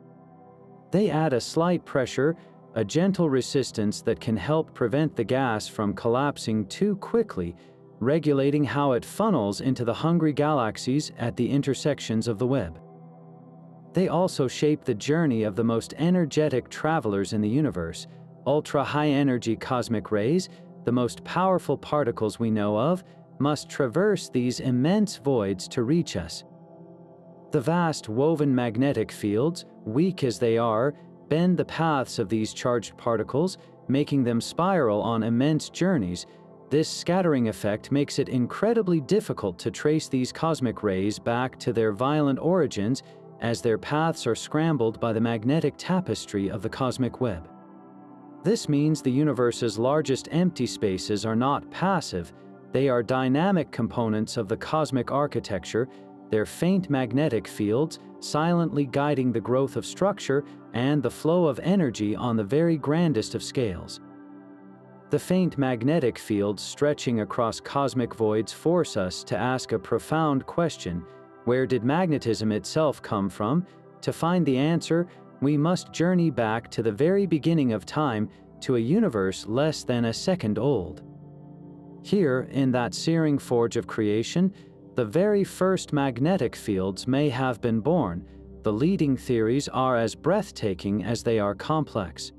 They add a slight pressure, a gentle resistance that can help prevent the gas from collapsing too quickly, regulating how it funnels into the hungry galaxies at the intersections of the web. They also shape the journey of the most energetic travelers in the universe. Ultra-high-energy cosmic rays, the most powerful particles we know of, must traverse these immense voids to reach us. The vast woven magnetic fields, weak as they are, bend the paths of these charged particles, making them spiral on immense journeys. This scattering effect makes it incredibly difficult to trace these cosmic rays back to their violent origins, as their paths are scrambled by the magnetic tapestry of the cosmic web. This means the universe's largest empty spaces are not passive. They are dynamic components of the cosmic architecture, their faint magnetic fields silently guiding the growth of structure and the flow of energy on the very grandest of scales. The faint magnetic fields stretching across cosmic voids force us to ask a profound question: where did magnetism itself come from? To find the answer, we must journey back to the very beginning of time, to a universe less than a second old. Here, in that searing forge of creation, the very first magnetic fields may have been born. The leading theories are as breathtaking as they are complex.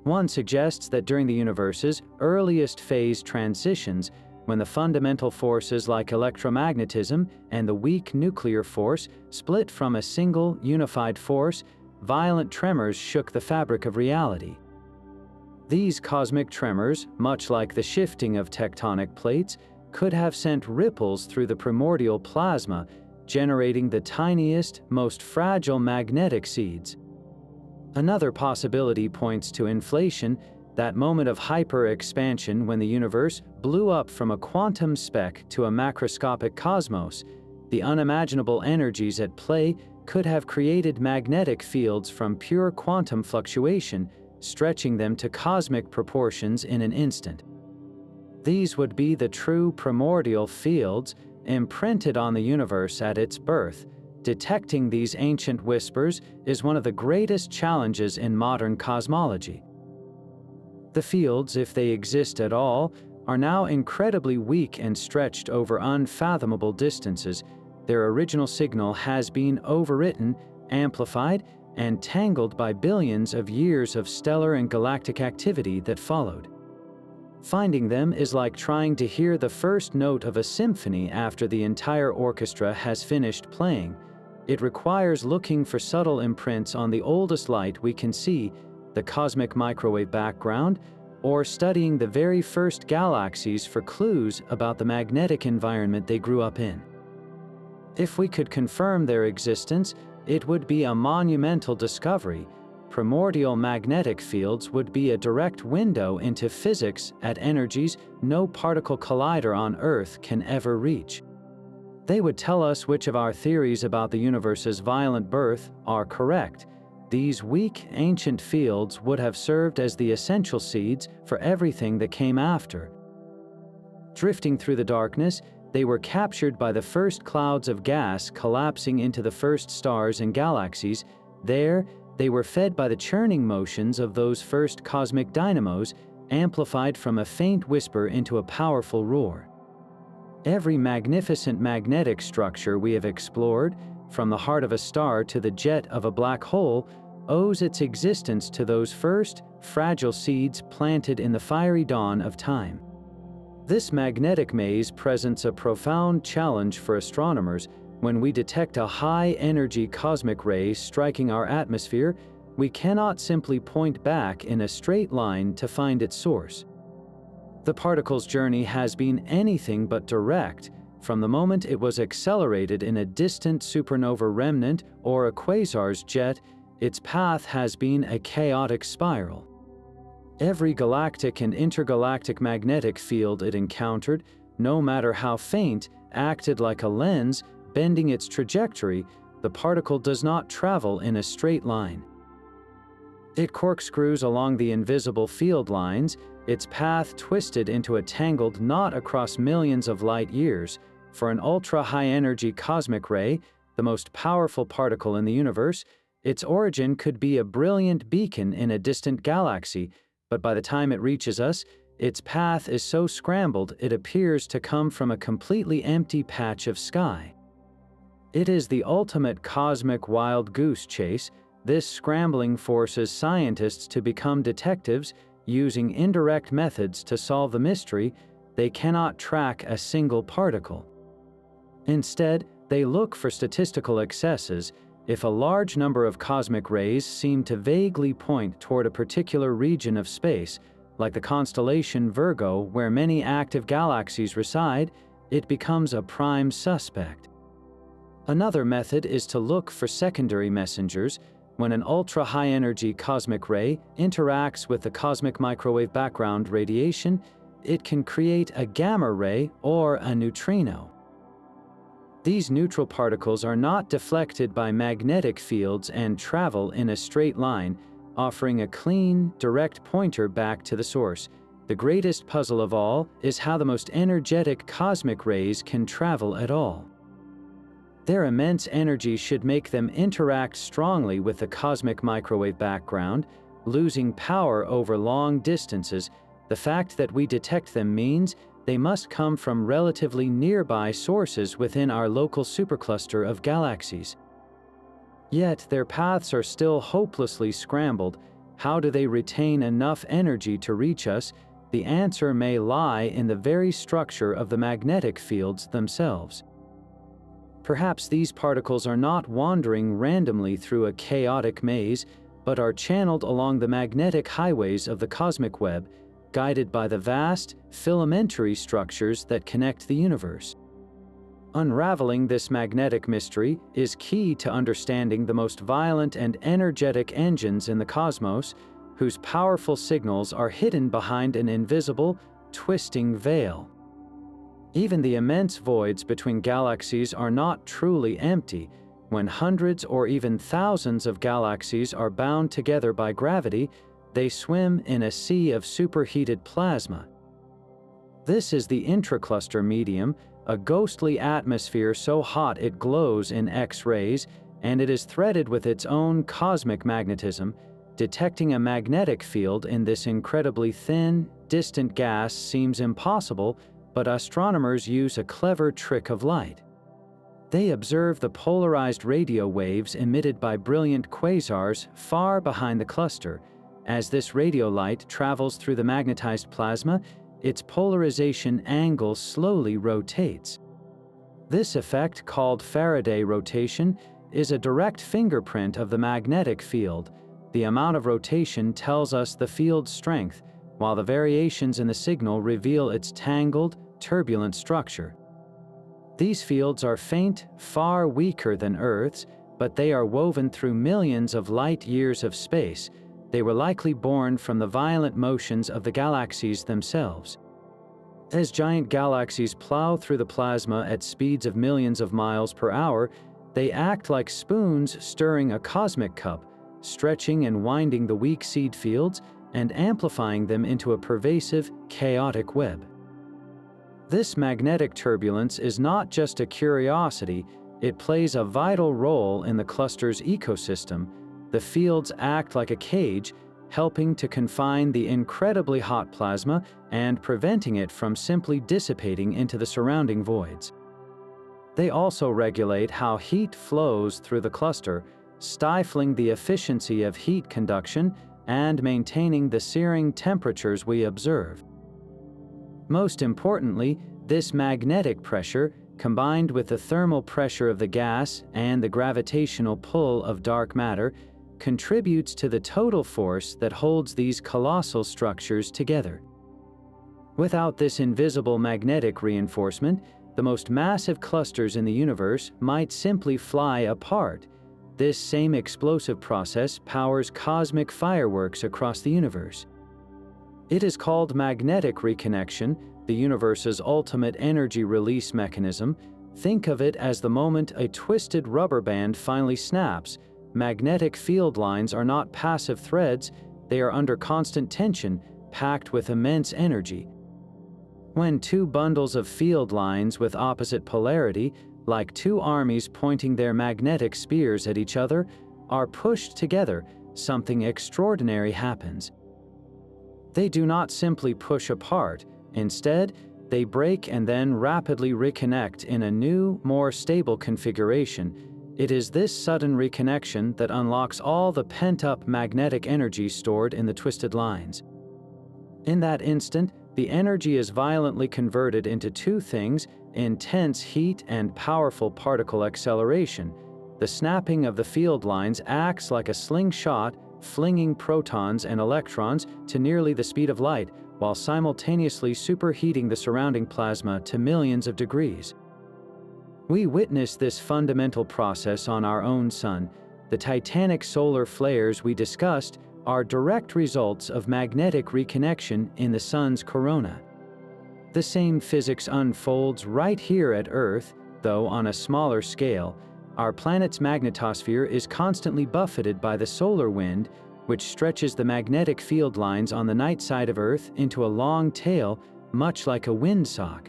One suggests that during the universe's earliest phase transitions, when the fundamental forces like electromagnetism and the weak nuclear force split from a single, unified force, violent tremors shook the fabric of reality. These cosmic tremors, much like the shifting of tectonic plates, could have sent ripples through the primordial plasma, generating the tiniest, most fragile magnetic seeds. Another possibility points to inflation, that moment of hyper-expansion when the universe blew up from a quantum speck to a macroscopic cosmos. The unimaginable energies at play could have created magnetic fields from pure quantum fluctuation, stretching them to cosmic proportions in an instant. These would be the true primordial fields imprinted on the universe at its birth. Detecting these ancient whispers is one of the greatest challenges in modern cosmology. The fields, if they exist at all, are now incredibly weak and stretched over unfathomable distances. Their original signal has been overwritten, amplified, and tangled by billions of years of stellar and galactic activity that followed. Finding them is like trying to hear the first note of a symphony after the entire orchestra has finished playing. It requires looking for subtle imprints on the oldest light we can see, the cosmic microwave background, or studying the very first galaxies for clues about the magnetic environment they grew up in. If we could confirm their existence, it would be a monumental discovery, primordial magnetic fields would be a direct window into physics at energies no particle collider on Earth can ever reach. They would tell us which of our theories about the universe's violent birth are correct. These weak, ancient fields would have served as the essential seeds for everything that came after. Drifting through the darkness, they were captured by the first clouds of gas collapsing into the first stars and galaxies. There, they were fed by the churning motions of those first cosmic dynamos, amplified from a faint whisper into a powerful roar. Every magnificent magnetic structure we have explored, from the heart of a star to the jet of a black hole, owes its existence to those first, fragile seeds planted in the fiery dawn of time. This magnetic maze presents a profound challenge for astronomers. When we detect a high-energy cosmic ray striking our atmosphere, we cannot simply point back in a straight line to find its source. The particle's journey has been anything but direct. From the moment it was accelerated in a distant supernova remnant or a quasar's jet, its path has been a chaotic spiral. Every galactic and intergalactic magnetic field it encountered, no matter how faint, acted like a lens, bending its trajectory. The particle does not travel in a straight line. It corkscrews along the invisible field lines, its path twisted into a tangled knot across millions of light years. For an ultra-high-energy cosmic ray, the most powerful particle in the universe, its origin could be a brilliant beacon in a distant galaxy, but by the time it reaches us, its path is so scrambled it appears to come from a completely empty patch of sky. It is the ultimate cosmic wild goose chase. This scrambling forces scientists to become detectives, using indirect methods to solve the mystery. They cannot track a single particle. Instead, they look for statistical excesses. If a large number of cosmic rays seem to vaguely point toward a particular region of space, like the constellation Virgo where many active galaxies reside, it becomes a prime suspect. Another method is to look for secondary messengers. When an ultra-high-energy cosmic ray interacts with the cosmic microwave background radiation, it can create a gamma ray or a neutrino. These neutral particles are not deflected by magnetic fields and travel in a straight line, offering a clean, direct pointer back to the source. The greatest puzzle of all is how the most energetic cosmic rays can travel at all. Their immense energy should make them interact strongly with the cosmic microwave background, losing power over long distances. The fact that we detect them means they must come from relatively nearby sources within our local supercluster of galaxies. Yet their paths are still hopelessly scrambled. How do they retain enough energy to reach us? The answer may lie in the very structure of the magnetic fields themselves. Perhaps these particles are not wandering randomly through a chaotic maze, but are channeled along the magnetic highways of the cosmic web, guided by the vast, filamentary structures that connect the universe. Unraveling this magnetic mystery is key to understanding the most violent and energetic engines in the cosmos, whose powerful signals are hidden behind an invisible, twisting veil. Even the immense voids between galaxies are not truly empty. When hundreds or even thousands of galaxies are bound together by gravity, they swim in a sea of superheated plasma. This is the intracluster medium, a ghostly atmosphere so hot it glows in X-rays, and it is threaded with its own cosmic magnetism. Detecting a magnetic field in this incredibly thin, distant gas seems impossible, but astronomers use a clever trick of light. They observe the polarized radio waves emitted by brilliant quasars far behind the cluster. As this radio light travels through the magnetized plasma, its polarization angle slowly rotates. This effect, called Faraday rotation, is a direct fingerprint of the magnetic field. The amount of rotation tells us the field's strength, while the variations in the signal reveal its tangled, turbulent structure. These fields are faint, far weaker than Earth's, but they are woven through millions of light years of space. They were likely born from the violent motions of the galaxies themselves. As giant galaxies plow through the plasma at speeds of millions of miles per hour, they act like spoons stirring a cosmic cup, stretching and winding the weak seed fields and amplifying them into a pervasive, chaotic web. This magnetic turbulence is not just a curiosity, it plays a vital role in the cluster's ecosystem. The fields act like a cage, helping to confine the incredibly hot plasma and preventing it from simply dissipating into the surrounding voids. They also regulate how heat flows through the cluster, stifling the efficiency of heat conduction and maintaining the searing temperatures we observe. Most importantly, this magnetic pressure, combined with the thermal pressure of the gas and the gravitational pull of dark matter, contributes to the total force that holds these colossal structures together. Without this invisible magnetic reinforcement, the most massive clusters in the universe might simply fly apart. This same explosive process powers cosmic fireworks across the universe. It is called magnetic reconnection, the universe's ultimate energy release mechanism. Think of it as the moment a twisted rubber band finally snaps. Magnetic field lines are not passive threads, they are under constant tension, packed with immense energy. When two bundles of field lines with opposite polarity, like two armies pointing their magnetic spears at each other, are pushed together, something extraordinary happens. They do not simply push apart, instead, they break and then rapidly reconnect in a new, more stable configuration. It is this sudden reconnection that unlocks all the pent-up magnetic energy stored in the twisted lines. In that instant, the energy is violently converted into two things: intense heat and powerful particle acceleration. The snapping of the field lines acts like a slingshot, flinging protons and electrons to nearly the speed of light, while simultaneously superheating the surrounding plasma to millions of degrees. We witness this fundamental process on our own sun. The titanic solar flares we discussed are direct results of magnetic reconnection in the sun's corona. The same physics unfolds right here at Earth, though on a smaller scale. Our planet's magnetosphere is constantly buffeted by the solar wind, which stretches the magnetic field lines on the night side of Earth into a long tail, much like a windsock.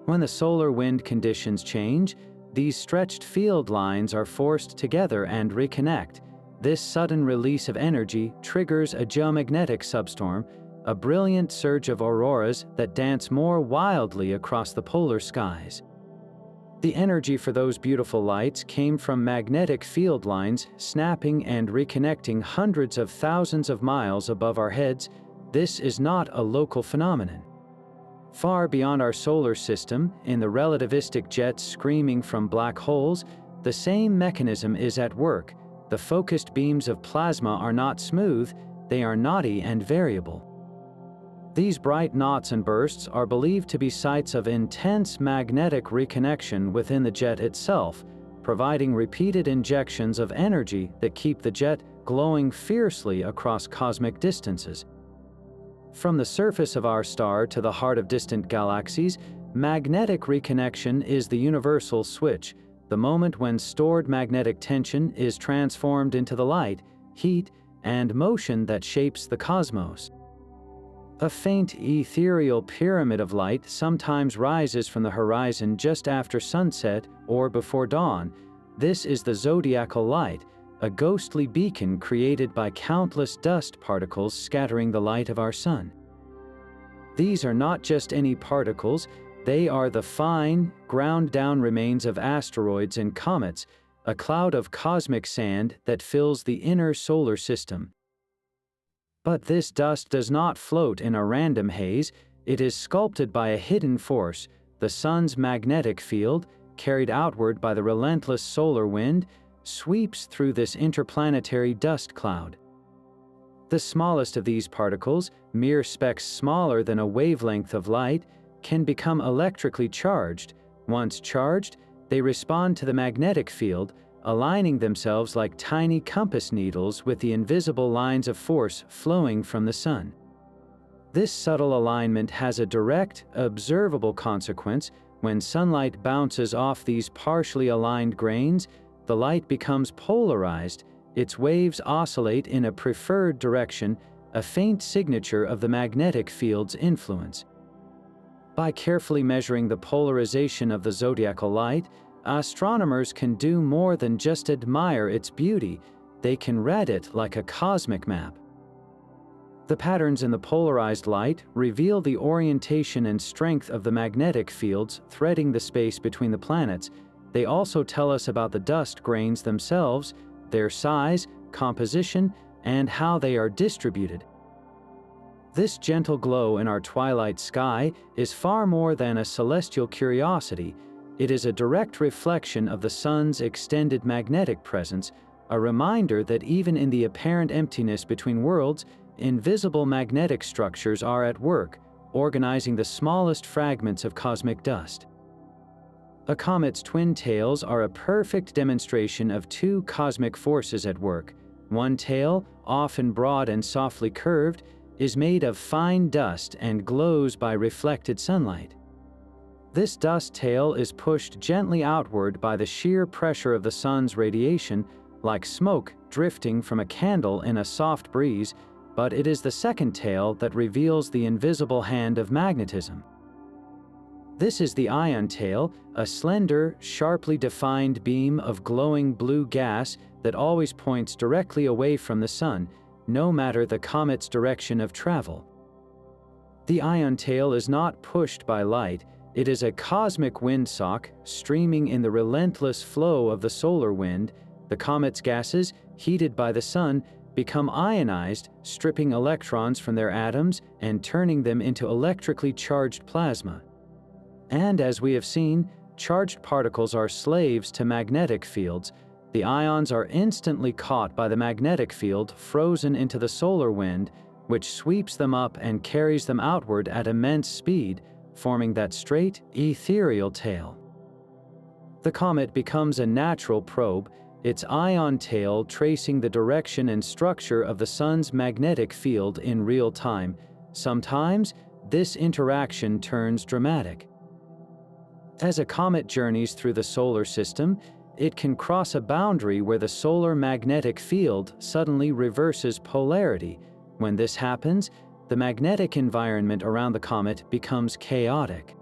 When the solar wind conditions change, these stretched field lines are forced together and reconnect. This sudden release of energy triggers a geomagnetic substorm, a brilliant surge of auroras that dance more wildly across the polar skies. The energy for those beautiful lights came from magnetic field lines snapping and reconnecting hundreds of thousands of miles above our heads. This is not a local phenomenon. Far beyond our solar system, in the relativistic jets screaming from black holes, the same mechanism is at work. The focused beams of plasma are not smooth, they are knotty and variable. These bright knots and bursts are believed to be sites of intense magnetic reconnection within the jet itself, providing repeated injections of energy that keep the jet glowing fiercely across cosmic distances. From the surface of our star to the heart of distant galaxies, magnetic reconnection is the universal switch, the moment when stored magnetic tension is transformed into the light, heat, and motion that shapes the cosmos. A faint ethereal pyramid of light sometimes rises from the horizon just after sunset or before dawn. This is the zodiacal light, a ghostly beacon created by countless dust particles scattering the light of our sun. These are not just any particles, they are the fine, ground-down remains of asteroids and comets, a cloud of cosmic sand that fills the inner solar system. But this dust does not float in a random haze, it is sculpted by a hidden force, the sun's magnetic field, carried outward by the relentless solar wind, sweeps through this interplanetary dust cloud. The smallest of these particles, mere specks smaller than a wavelength of light, can become electrically charged. Once charged, they respond to the magnetic field, aligning themselves like tiny compass needles with the invisible lines of force flowing from the sun. This subtle alignment has a direct, observable consequence. When sunlight bounces off these partially aligned grains, the light becomes polarized, its waves oscillate in a preferred direction, a faint signature of the magnetic field's influence. By carefully measuring the polarization of the zodiacal light, astronomers can do more than just admire its beauty, they can read it like a cosmic map. The patterns in the polarized light reveal the orientation and strength of the magnetic fields threading the space between the planets. They also tell us about the dust grains themselves, their size, composition, and how they are distributed. This gentle glow in our twilight sky is far more than a celestial curiosity. It is a direct reflection of the sun's extended magnetic presence, a reminder that even in the apparent emptiness between worlds, invisible magnetic structures are at work, organizing the smallest fragments of cosmic dust. A comet's twin tails are a perfect demonstration of two cosmic forces at work. One tail, often broad and softly curved, is made of fine dust and glows by reflected sunlight. This dust tail is pushed gently outward by the sheer pressure of the sun's radiation, like smoke drifting from a candle in a soft breeze, but it is the second tail that reveals the invisible hand of magnetism. This is the ion tail, a slender, sharply defined beam of glowing blue gas that always points directly away from the sun, no matter the comet's direction of travel. The ion tail is not pushed by light, it is a cosmic windsock streaming in the relentless flow of the solar wind. The comet's gases, heated by the sun, become ionized, stripping electrons from their atoms and turning them into electrically charged plasma. And as we have seen, charged particles are slaves to magnetic fields. The ions are instantly caught by the magnetic field, frozen into the solar wind, which sweeps them up and carries them outward at immense speed, forming that straight, ethereal tail. The comet becomes a natural probe, its ion tail tracing the direction and structure of the sun's magnetic field in real time. Sometimes, this interaction turns dramatic. As a comet journeys through the solar system, it can cross a boundary where the solar magnetic field suddenly reverses polarity. When this happens, the magnetic environment around the comet becomes chaotic.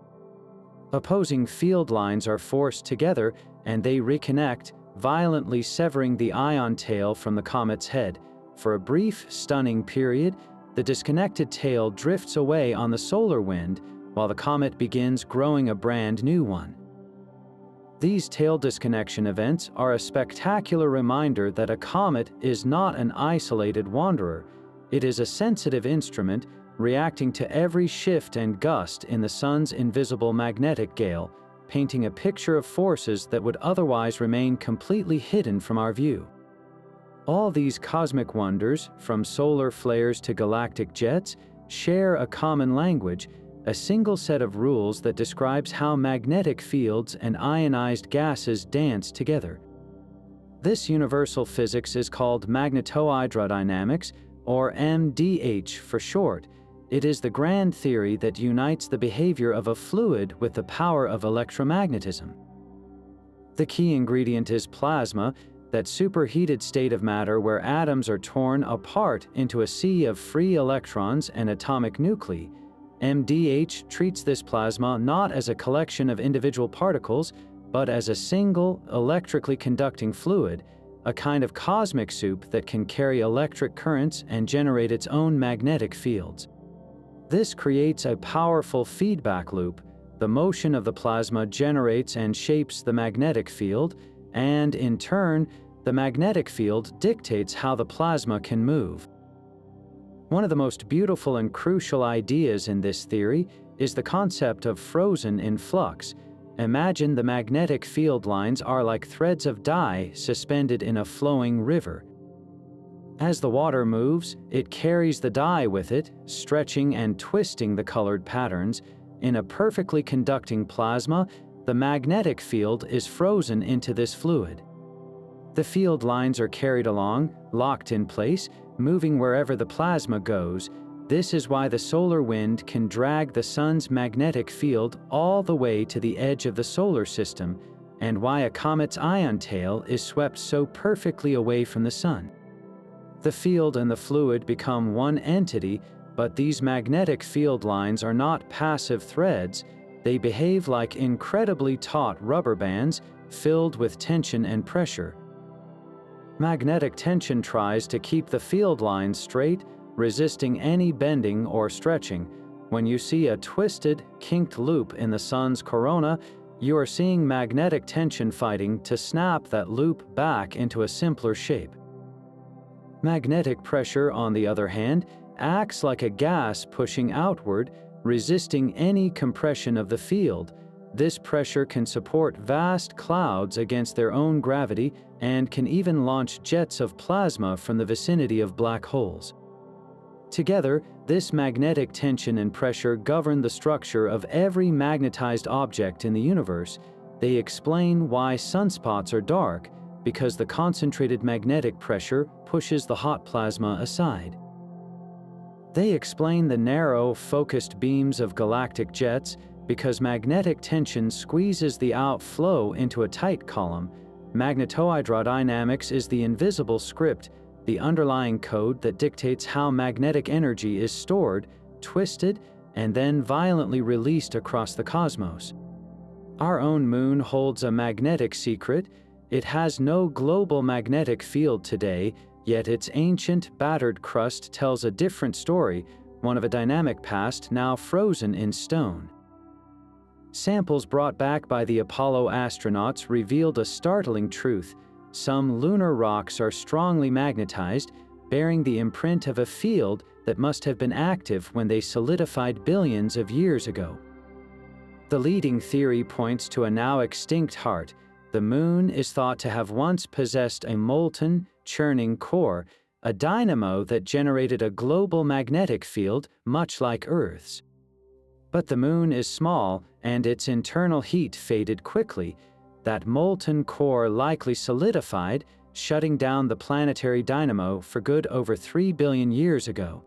Opposing field lines are forced together and they reconnect, violently severing the ion tail from the comet's head. For a brief, stunning period, the disconnected tail drifts away on the solar wind, while the comet begins growing a brand new one. These tail disconnection events are a spectacular reminder that a comet is not an isolated wanderer. It is a sensitive instrument, reacting to every shift and gust in the sun's invisible magnetic gale, painting a picture of forces that would otherwise remain completely hidden from our view. All these cosmic wonders, from solar flares to galactic jets, share a common language, a single set of rules that describes how magnetic fields and ionized gases dance together. This universal physics is called magnetohydrodynamics, or MDH for short. It is the grand theory that unites the behavior of a fluid with the power of electromagnetism. The key ingredient is plasma, that superheated state of matter where atoms are torn apart into a sea of free electrons and atomic nuclei. MDH treats this plasma not as a collection of individual particles, but as a single, electrically conducting fluid, a kind of cosmic soup that can carry electric currents and generate its own magnetic fields. This creates a powerful feedback loop. The motion of the plasma generates and shapes the magnetic field, and in turn, the magnetic field dictates how the plasma can move. One of the most beautiful and crucial ideas in this theory is the concept of frozen in flux. Imagine the magnetic field lines are like threads of dye suspended in a flowing river. As the water moves, it carries the dye with it, stretching and twisting the colored patterns. In a perfectly conducting plasma, the magnetic field is frozen into this fluid. The field lines are carried along, locked in place, moving wherever the plasma goes. This is why the solar wind can drag the sun's magnetic field all the way to the edge of the solar system, and why a comet's ion tail is swept so perfectly away from the sun. The field and the fluid become one entity, but these magnetic field lines are not passive threads. They behave like incredibly taut rubber bands filled with tension and pressure. Magnetic tension tries to keep the field lines straight, resisting any bending or stretching. When you see a twisted, kinked loop in the sun's corona, you are seeing magnetic tension fighting to snap that loop back into a simpler shape. Magnetic pressure, on the other hand, acts like a gas pushing outward, resisting any compression of the field. This pressure can support vast clouds against their own gravity and can even launch jets of plasma from the vicinity of black holes. Together, this magnetic tension and pressure govern the structure of every magnetized object in the universe. They explain why sunspots are dark, because the concentrated magnetic pressure pushes the hot plasma aside. They explain the narrow, focused beams of galactic jets, because magnetic tension squeezes the outflow into a tight column. Magnetohydrodynamics is the invisible script, the underlying code that dictates how magnetic energy is stored, twisted, and then violently released across the cosmos. Our own moon holds a magnetic secret. It has no global magnetic field today, yet its ancient, battered crust tells a different story, one of a dynamic past now frozen in stone. Samples brought back by the Apollo astronauts revealed a startling truth. Some lunar rocks are strongly magnetized, bearing the imprint of a field that must have been active when they solidified billions of years ago. The leading theory points to a now extinct heart. The moon is thought to have once possessed a molten, churning core, a dynamo that generated a global magnetic field much like Earth's. But the moon is small, and its internal heat faded quickly. That molten core likely solidified, shutting down the planetary dynamo for good over 3 billion years ago.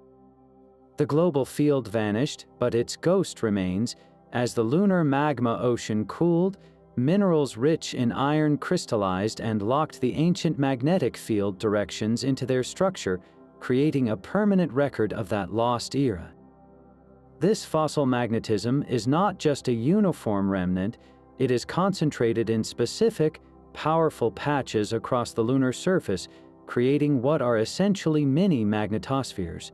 The global field vanished, but its ghost remains. As the lunar magma ocean cooled, minerals rich in iron crystallized and locked the ancient magnetic field directions into their structure, creating a permanent record of that lost era. This fossil magnetism is not just a uniform remnant. It is concentrated in specific, powerful patches across the lunar surface, creating what are essentially mini magnetospheres.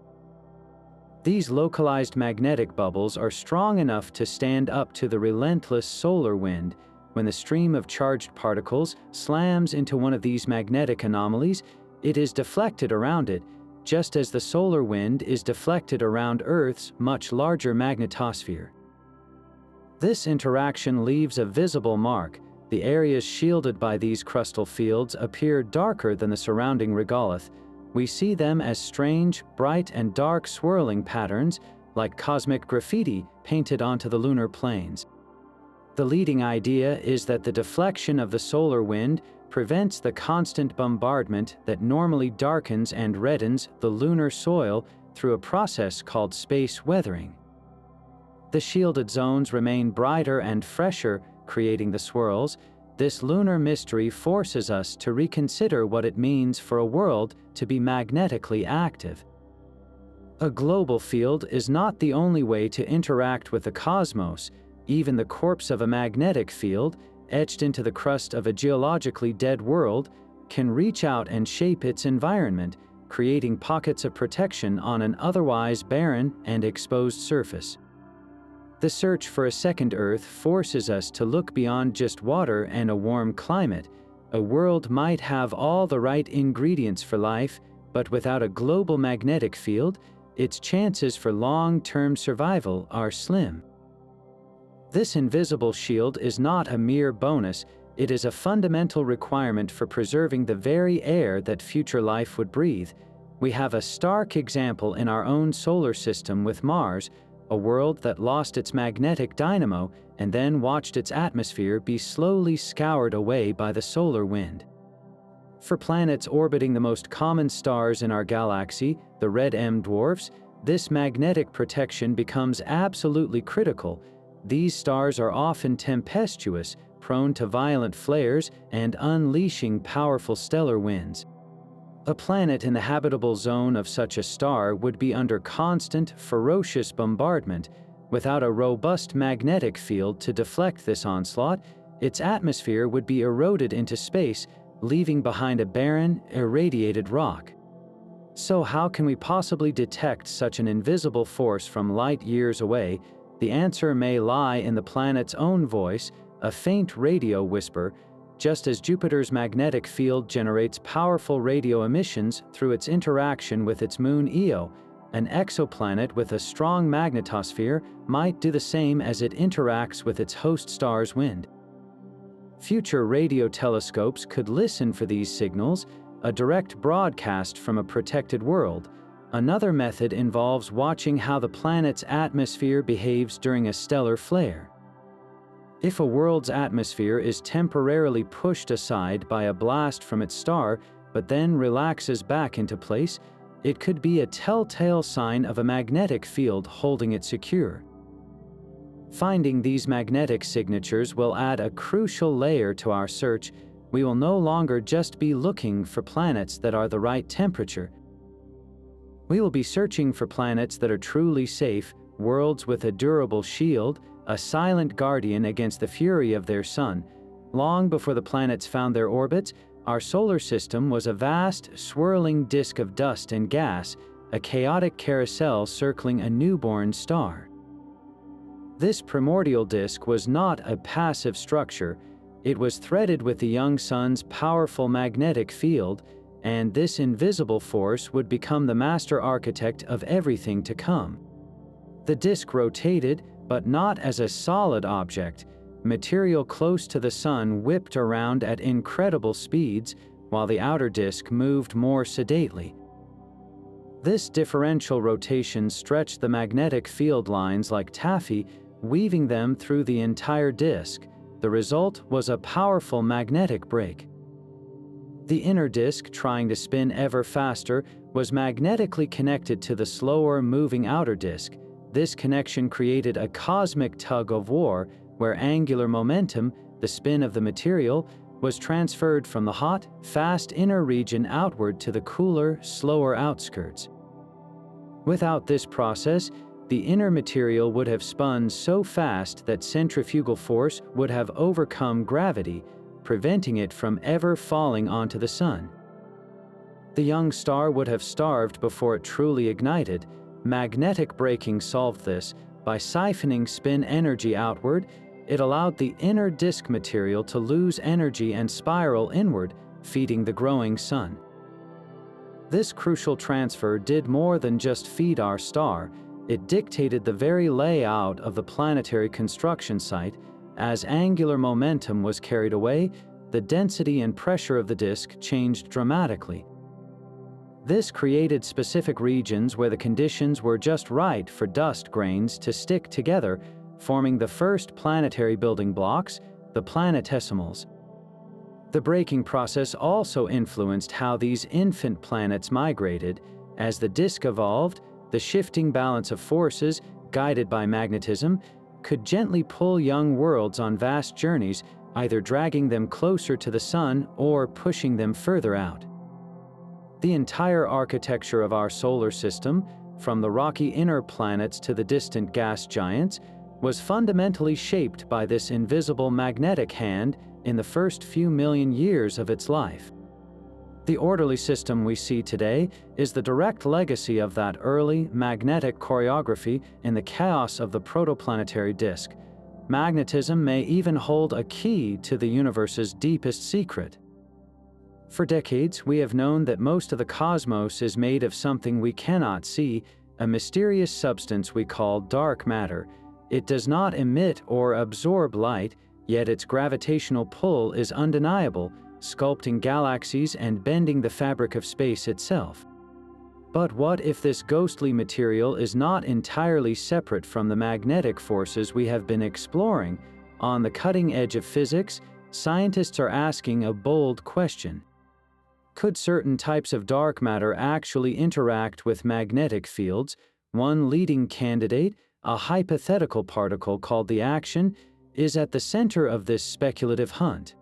These localized magnetic bubbles are strong enough to stand up to the relentless solar wind. When the stream of charged particles slams into one of these magnetic anomalies, it is deflected around it, just as the solar wind is deflected around Earth's much larger magnetosphere. This interaction leaves a visible mark. The areas shielded by these crustal fields appear darker than the surrounding regolith. We see them as strange, bright and dark swirling patterns, like cosmic graffiti painted onto the lunar plains. The leading idea is that the deflection of the solar wind prevents the constant bombardment that normally darkens and reddens the lunar soil through a process called space weathering. The shielded zones remain brighter and fresher, creating the swirls. This lunar mystery forces us to reconsider what it means for a world to be magnetically active. A global field is not the only way to interact with the cosmos. Even the corpse of a magnetic field, etched into the crust of a geologically dead world, can reach out and shape its environment, creating pockets of protection on an otherwise barren and exposed surface. The search for a second Earth forces us to look beyond just water and a warm climate. A world might have all the right ingredients for life, but without a global magnetic field, its chances for long-term survival are slim. This invisible shield is not a mere bonus. It is a fundamental requirement for preserving the very air that future life would breathe. We have a stark example in our own solar system with Mars, a world that lost its magnetic dynamo and then watched its atmosphere be slowly scoured away by the solar wind. For planets orbiting the most common stars in our galaxy, the red M dwarfs, this magnetic protection becomes absolutely critical. These stars are often tempestuous, prone to violent flares, and unleashing powerful stellar winds. A planet in the habitable zone of such a star would be under constant, ferocious bombardment. Without a robust magnetic field to deflect this onslaught, its atmosphere would be eroded into space, leaving behind a barren, irradiated rock. So how can we possibly detect such an invisible force from light years away? The answer may lie in the planet's own voice, a faint radio whisper. Just as Jupiter's magnetic field generates powerful radio emissions through its interaction with its moon Io, an exoplanet with a strong magnetosphere might do the same as it interacts with its host star's wind. Future radio telescopes could listen for these signals, a direct broadcast from a protected world. Another method involves watching how the planet's atmosphere behaves during a stellar flare. If a world's atmosphere is temporarily pushed aside by a blast from its star, but then relaxes back into place, it could be a telltale sign of a magnetic field holding it secure. Finding these magnetic signatures will add a crucial layer to our search. We will no longer just be looking for planets that are the right temperature. We will be searching for planets that are truly safe, worlds with a durable shield, a silent guardian against the fury of their sun. Long before the planets found their orbits, our solar system was a vast, swirling disk of dust and gas, a chaotic carousel circling a newborn star. This primordial disk was not a passive structure. It was threaded with the young sun's powerful magnetic field, and this invisible force would become the master architect of everything to come. The disk rotated, but not as a solid object. Material close to the sun whipped around at incredible speeds, while the outer disk moved more sedately. This differential rotation stretched the magnetic field lines like taffy, weaving them through the entire disk. The result was a powerful magnetic break. The inner disk, trying to spin ever faster, was magnetically connected to the slower moving outer disk. This connection created a cosmic tug of war where angular momentum, the spin of the material, was transferred from the hot, fast inner region outward to the cooler, slower outskirts. Without this process, the inner material would have spun so fast that centrifugal force would have overcome gravity, preventing it from ever falling onto the sun. The young star would have starved before it truly ignited. Magnetic braking solved this. By siphoning spin energy outward, it allowed the inner disk material to lose energy and spiral inward, feeding the growing sun. This crucial transfer did more than just feed our star. It dictated the very layout of the planetary construction site. As angular momentum was carried away, the density and pressure of the disk changed dramatically. This created specific regions where the conditions were just right for dust grains to stick together, forming the first planetary building blocks, the planetesimals. The braking process also influenced how these infant planets migrated. As the disk evolved, the shifting balance of forces, guided by magnetism, could gently pull young worlds on vast journeys, either dragging them closer to the sun or pushing them further out. The entire architecture of our solar system, from the rocky inner planets to the distant gas giants, was fundamentally shaped by this invisible magnetic hand in the first few million years of its life. The orderly system we see today is the direct legacy of that early magnetic choreography in the chaos of the protoplanetary disk. Magnetism may even hold a key to the universe's deepest secret. For decades, we have known that most of the cosmos is made of something we cannot see, a mysterious substance we call dark matter. It does not emit or absorb light, yet its gravitational pull is undeniable, sculpting galaxies and bending the fabric of space itself. But what if this ghostly material is not entirely separate from the magnetic forces we have been exploring? On the cutting edge of physics, scientists are asking a bold question. Could certain types of dark matter actually interact with magnetic fields? One leading candidate, a hypothetical particle called the action, is at the center of this speculative hunt.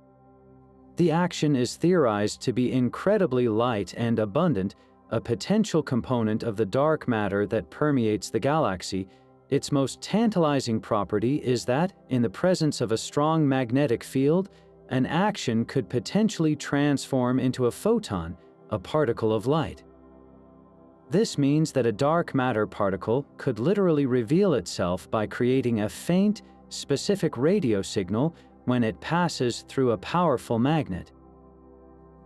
The action is theorized to be incredibly light and abundant, a potential component of the dark matter that permeates the galaxy. Its most tantalizing property is that, in the presence of a strong magnetic field, an action could potentially transform into a photon, a particle of light. This means that a dark matter particle could literally reveal itself by creating a faint, specific radio signal when it passes through a powerful magnet.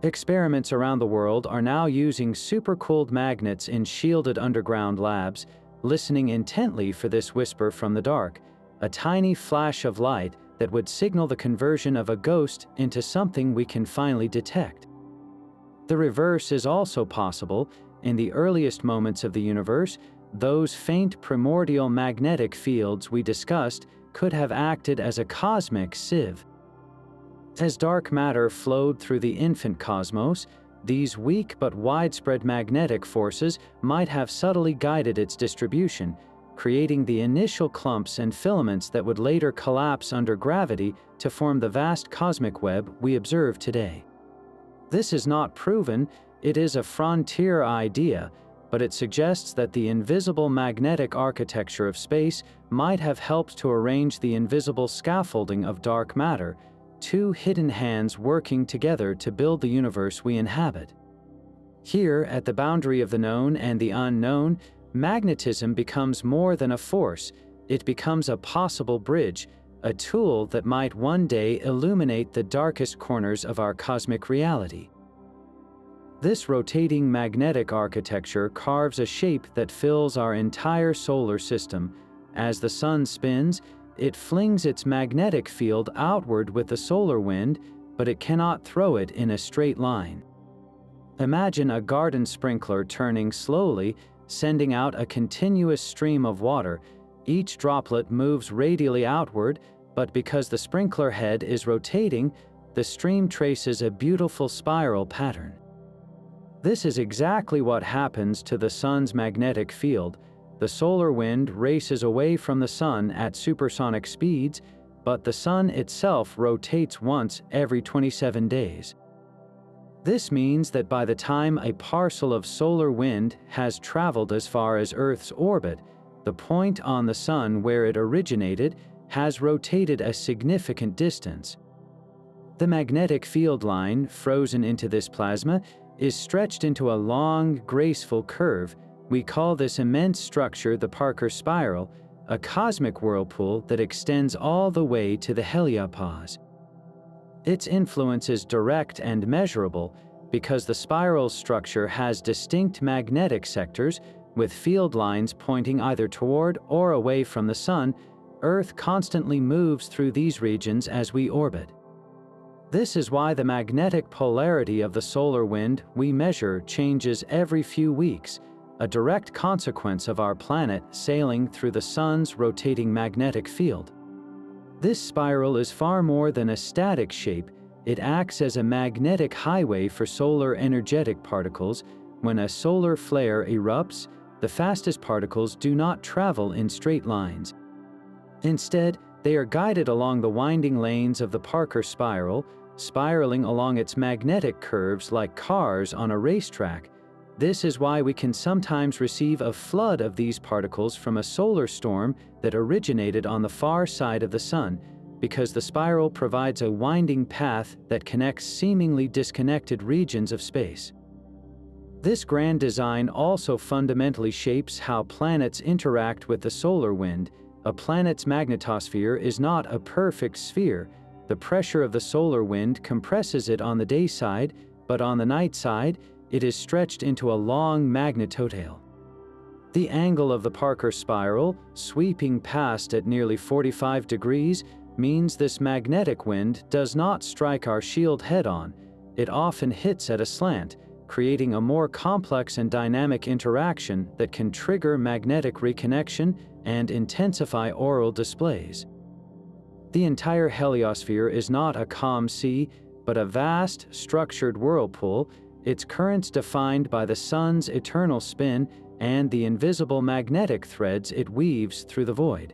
Experiments around the world are now using supercooled magnets in shielded underground labs, listening intently for this whisper from the dark, a tiny flash of light that would signal the conversion of a ghost into something we can finally detect. The reverse is also possible. In the earliest moments of the universe, those faint primordial magnetic fields we discussed could have acted as a cosmic sieve. As dark matter flowed through the infant cosmos, these weak but widespread magnetic forces might have subtly guided its distribution, creating the initial clumps and filaments that would later collapse under gravity to form the vast cosmic web we observe today. This is not proven, it is a frontier idea, but it suggests that the invisible magnetic architecture of space might have helped to arrange the invisible scaffolding of dark matter, two hidden hands working together to build the universe we inhabit. Here, at the boundary of the known and the unknown, magnetism becomes more than a force, it becomes a possible bridge, a tool that might one day illuminate the darkest corners of our cosmic reality. This rotating magnetic architecture carves a shape that fills our entire solar system. As the sun spins, it flings its magnetic field outward with the solar wind, but it cannot throw it in a straight line. Imagine a garden sprinkler turning slowly, sending out a continuous stream of water. Each droplet moves radially outward, but because the sprinkler head is rotating, the stream traces a beautiful spiral pattern. This is exactly what happens to the sun's magnetic field. The solar wind races away from the sun at supersonic speeds, but the sun itself rotates once every 27 days. This means that by the time a parcel of solar wind has traveled as far as Earth's orbit, the point on the sun where it originated has rotated a significant distance. The magnetic field line, frozen into this plasma, is stretched into a long, graceful curve. We call this immense structure the Parker spiral, a cosmic whirlpool that extends all the way to the heliopause. Its influence is direct and measurable because the spiral's structure has distinct magnetic sectors, with field lines pointing either toward or away from the sun. Earth constantly moves through these regions as we orbit. This is why the magnetic polarity of the solar wind we measure changes every few weeks, a direct consequence of our planet sailing through the sun's rotating magnetic field. This spiral is far more than a static shape. It acts as a magnetic highway for solar energetic particles. When a solar flare erupts, the fastest particles do not travel in straight lines. Instead, they are guided along the winding lanes of the Parker spiral, spiraling along its magnetic curves like cars on a racetrack. This is why we can sometimes receive a flood of these particles from a solar storm that originated on the far side of the sun, because the spiral provides a winding path that connects seemingly disconnected regions of space. This grand design also fundamentally shapes how planets interact with the solar wind. A planet's magnetosphere is not a perfect sphere. The pressure of the solar wind compresses it on the day side, but on the night side, it is stretched into a long magnetotail. The angle of the Parker spiral, sweeping past at nearly 45 degrees, means this magnetic wind does not strike our shield head-on. It often hits at a slant, creating a more complex and dynamic interaction that can trigger magnetic reconnection and intensify auroral displays. The entire heliosphere is not a calm sea, but a vast, structured whirlpool. its currents defined by the sun's eternal spin and the invisible magnetic threads it weaves through the void.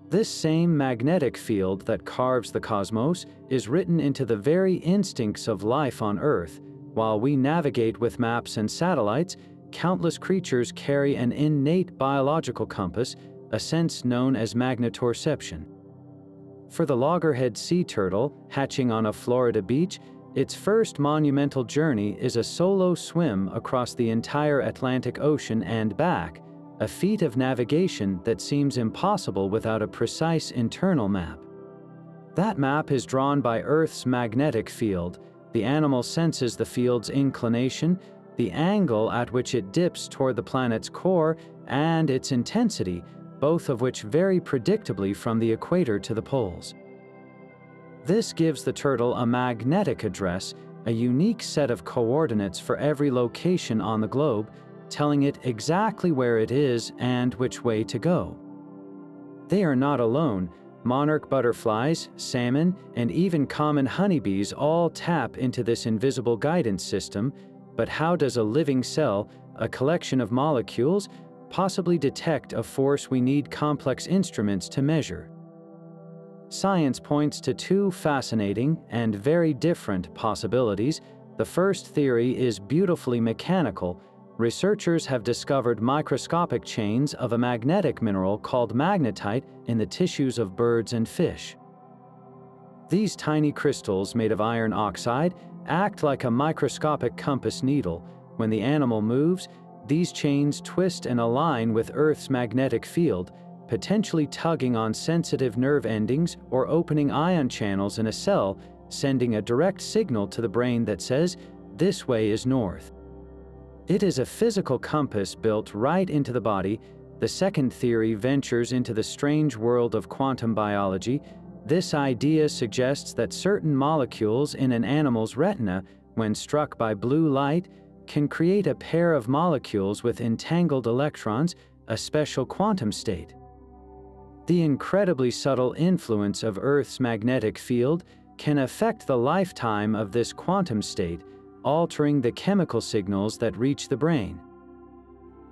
This same magnetic field that carves the cosmos is written into the very instincts of life on Earth. While we navigate with maps and satellites, countless creatures carry an innate biological compass, a sense known as magnetoception. For the loggerhead sea turtle, hatching on a Florida beach, its first monumental journey is a solo swim across the entire Atlantic Ocean and back, a feat of navigation that seems impossible without a precise internal map. That map is drawn by Earth's magnetic field. The animal senses the field's inclination, the angle at which it dips toward the planet's core, and its intensity, both of which vary predictably from the equator to the poles. This gives the turtle a magnetic address, a unique set of coordinates for every location on the globe, telling it exactly where it is and which way to go. They are not alone. Monarch butterflies, salmon, and even common honeybees all tap into this invisible guidance system. But how does a living cell, a collection of molecules, possibly detect a force we need complex instruments to measure? Science points to two fascinating and very different possibilities. The first theory is beautifully mechanical. Researchers have discovered microscopic chains of a magnetic mineral called magnetite in the tissues of birds and fish. These tiny crystals made of iron oxide act like a microscopic compass needle. When the animal moves, these chains twist and align with Earth's magnetic field, potentially tugging on sensitive nerve endings or opening ion channels in a cell, sending a direct signal to the brain that says, "This way is north." It is a physical compass built right into the body. The second theory ventures into the strange world of quantum biology. This idea suggests that certain molecules in an animal's retina, when struck by blue light, can create a pair of molecules with entangled electrons, a special quantum state. The incredibly subtle influence of Earth's magnetic field can affect the lifetime of this quantum state, altering the chemical signals that reach the brain.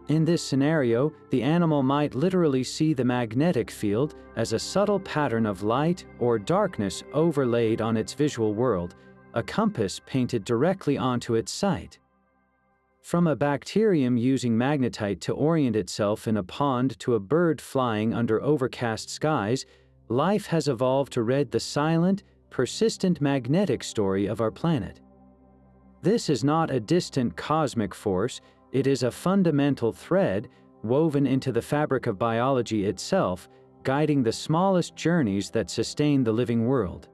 In this scenario, the animal might literally see the magnetic field as a subtle pattern of light or darkness overlaid on its visual world, a compass painted directly onto its sight. From a bacterium using magnetite to orient itself in a pond to a bird flying under overcast skies, life has evolved to read the silent, persistent magnetic story of our planet. This is not a distant cosmic force, it is a fundamental thread woven into the fabric of biology itself, guiding the smallest journeys that sustain the living world.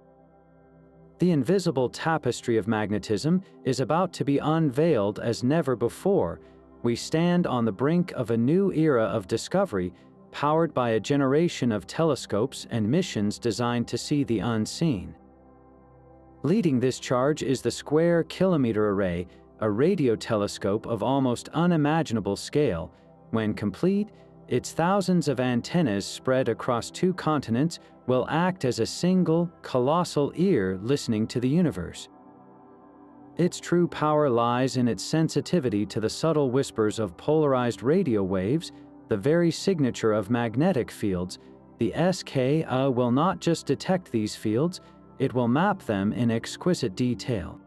The invisible tapestry of magnetism is about to be unveiled as never before. We stand on the brink of a new era of discovery, powered by a generation of telescopes and missions designed to see the unseen. Leading this charge is the Square Kilometre Array, a radio telescope of almost unimaginable scale. When complete, its thousands of antennas spread across 2 continents will act as a single, colossal ear listening to the universe. Its true power lies in its sensitivity to the subtle whispers of polarized radio waves, the very signature of magnetic fields. The SKA will not just detect these fields, it will map them in exquisite detail.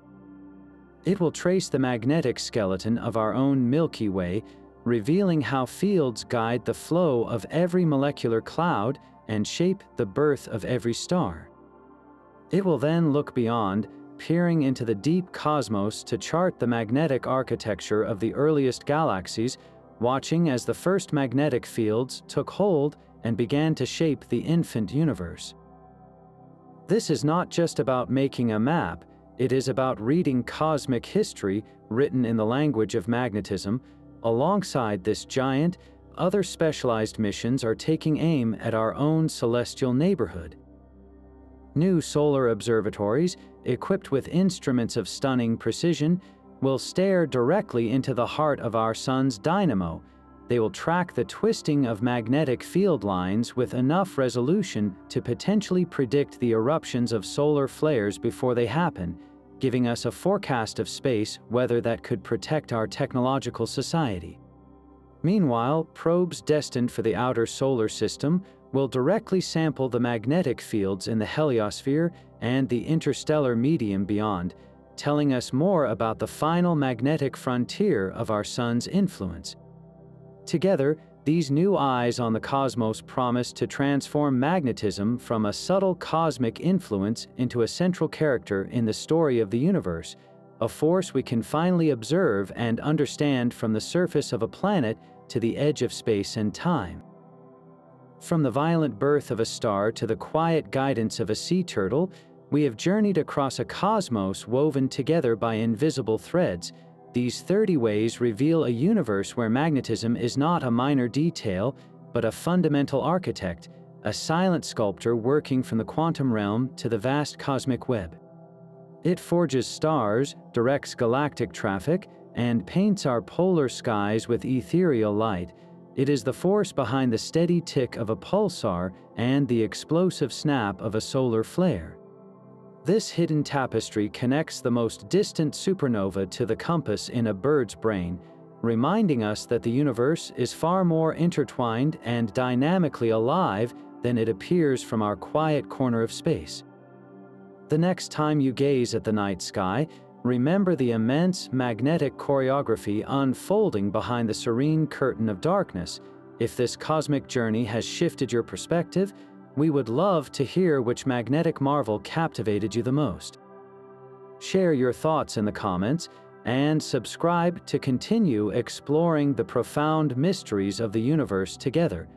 It will trace the magnetic skeleton of our own Milky Way, revealing how fields guide the flow of every molecular cloud and shape the birth of every star. It will then look beyond, peering into the deep cosmos to chart the magnetic architecture of the earliest galaxies, watching as the first magnetic fields took hold and began to shape the infant universe. This is not just about making a map, it is about reading cosmic history written in the language of magnetism. Alongside this giant, other specialized missions are taking aim at our own celestial neighborhood. New solar observatories, equipped with instruments of stunning precision, will stare directly into the heart of our sun's dynamo. They will track the twisting of magnetic field lines with enough resolution to potentially predict the eruptions of solar flares before they happen, giving us a forecast of space weather that could protect our technological society. Meanwhile, probes destined for the outer solar system will directly sample the magnetic fields in the heliosphere and the interstellar medium beyond, telling us more about the final magnetic frontier of our Sun's influence. Together, these new eyes on the cosmos promise to transform magnetism from a subtle cosmic influence into a central character in the story of the universe, a force we can finally observe and understand from the surface of a planet to the edge of space and time. From the violent birth of a star to the quiet guidance of a sea turtle, we have journeyed across a cosmos woven together by invisible threads. These 30 ways reveal a universe where magnetism is not a minor detail, but a fundamental architect, a silent sculptor working from the quantum realm to the vast cosmic web. It forges stars, directs galactic traffic, and paints our polar skies with ethereal light. It is the force behind the steady tick of a pulsar and the explosive snap of a solar flare. This hidden tapestry connects the most distant supernova to the compass in a bird's brain, reminding us that the universe is far more intertwined and dynamically alive than it appears from our quiet corner of space. The next time you gaze at the night sky, remember the immense magnetic choreography unfolding behind the serene curtain of darkness. If this cosmic journey has shifted your perspective, we would love to hear which magnetic marvel captivated you the most. Share your thoughts in the comments and subscribe to continue exploring the profound mysteries of the universe together.